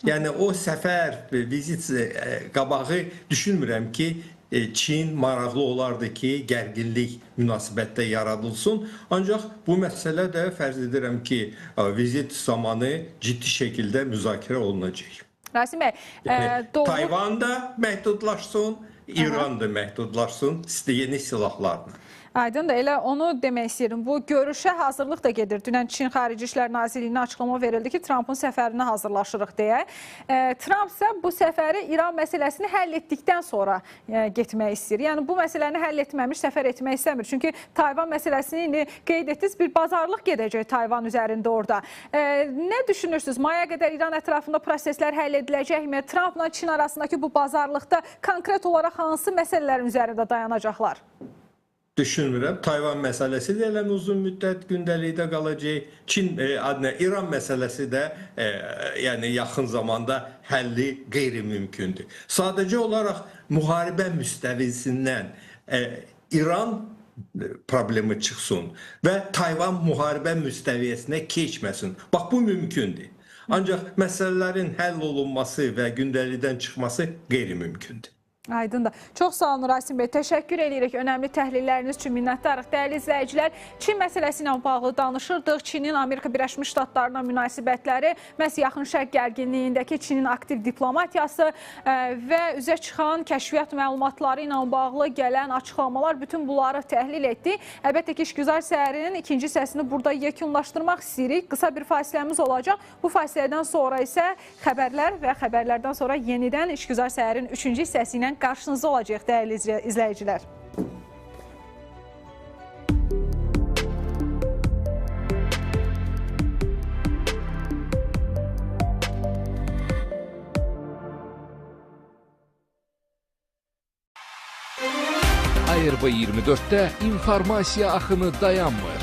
Yəni o səfər, vizit qabağı düşünmürəm ki, Çin maraqlı olardı ki, gərginlik münasibətdə yaradılsın. Ancaq bu məsələ də fərz edirəm ki, vizit zamanı ciddi şəkildə müzakirə olunacaq. Rasim bəy, Tayvan da məhdudlaşsın, İran da məhdudlaşsın yeni silahlarla. Aydındır, elə onu demək istəyirəm. Bu görüşə hazırlıq da gedir. Dünən Çin Xarici İşlər Nazirliyinə açıqlama verildi ki, Trumpın səfərinə hazırlaşırıq deyə. Trump isə bu səfəri İran məsələsini həll etdikdən sonra getmək istəyir. Yəni bu məsələni həll etməmiş səfər etmək istəmir. Çünki Tayvan məsələsini indi qeyd etdiniz, bir bazarlıq gedəcək Tayvan üzərində orada. Nə düşünürsünüz? Maya qədər İran ətrafında proseslər həll ediləcəkmi? Trumpla Çin arasındakı bu bazarlıqda konkret olaraq hansı məsələlərin üzərində dayanacaqlar? Düşünmürəm. Tayvan məsələsi də elə uzun müddət gündəlikdə qalacaq. İran məsələsi də yəni yaxın zamanda həlli qeyri-mümkündür. Sadəcə olaraq müharibə müstəvisindən İran problemi çıxsın və Tayvan müharibə müstəviyyəsinə keçməsin. Bax, bu mümkündür. Ancaq məsələlərin həll olunması və gündəlikdən çıxması qeyri-mümkündür. Aydındır. Çox sağ olun Rasim bəy. Təşəkkür edirik önəmli təhlilləriniz üçün, minnətdarıq. Dəyərli izləyicilər, Çin məsələsi ilə bağlı danışırdıq. Çinin Amerika Birləşmiş Ştatlarına münasibətləri, məhz yaxın şərq gərginliyindəki Çinin aktiv diplomatiyası və üzə çıxan kəşfiyyat məlumatları ilə bağlı gələn açıqlamalar, bütün bunları təhlil etdik. Əlbəttə ki, İşgüzar Səhərinin ikinci hissəsini burada yekunlaşdırmaq istəyirik. Qısa bir fasiləmiz olacaq. Bu fasilədən sonra isə xəbərlər və xəbərlərdən sonra yenidən İşgüzar Səhərin üçüncü hissəsi ilə qarşınızda olacaq dəyərli izləyicilər. TV24-də informasiya axını dayanmır.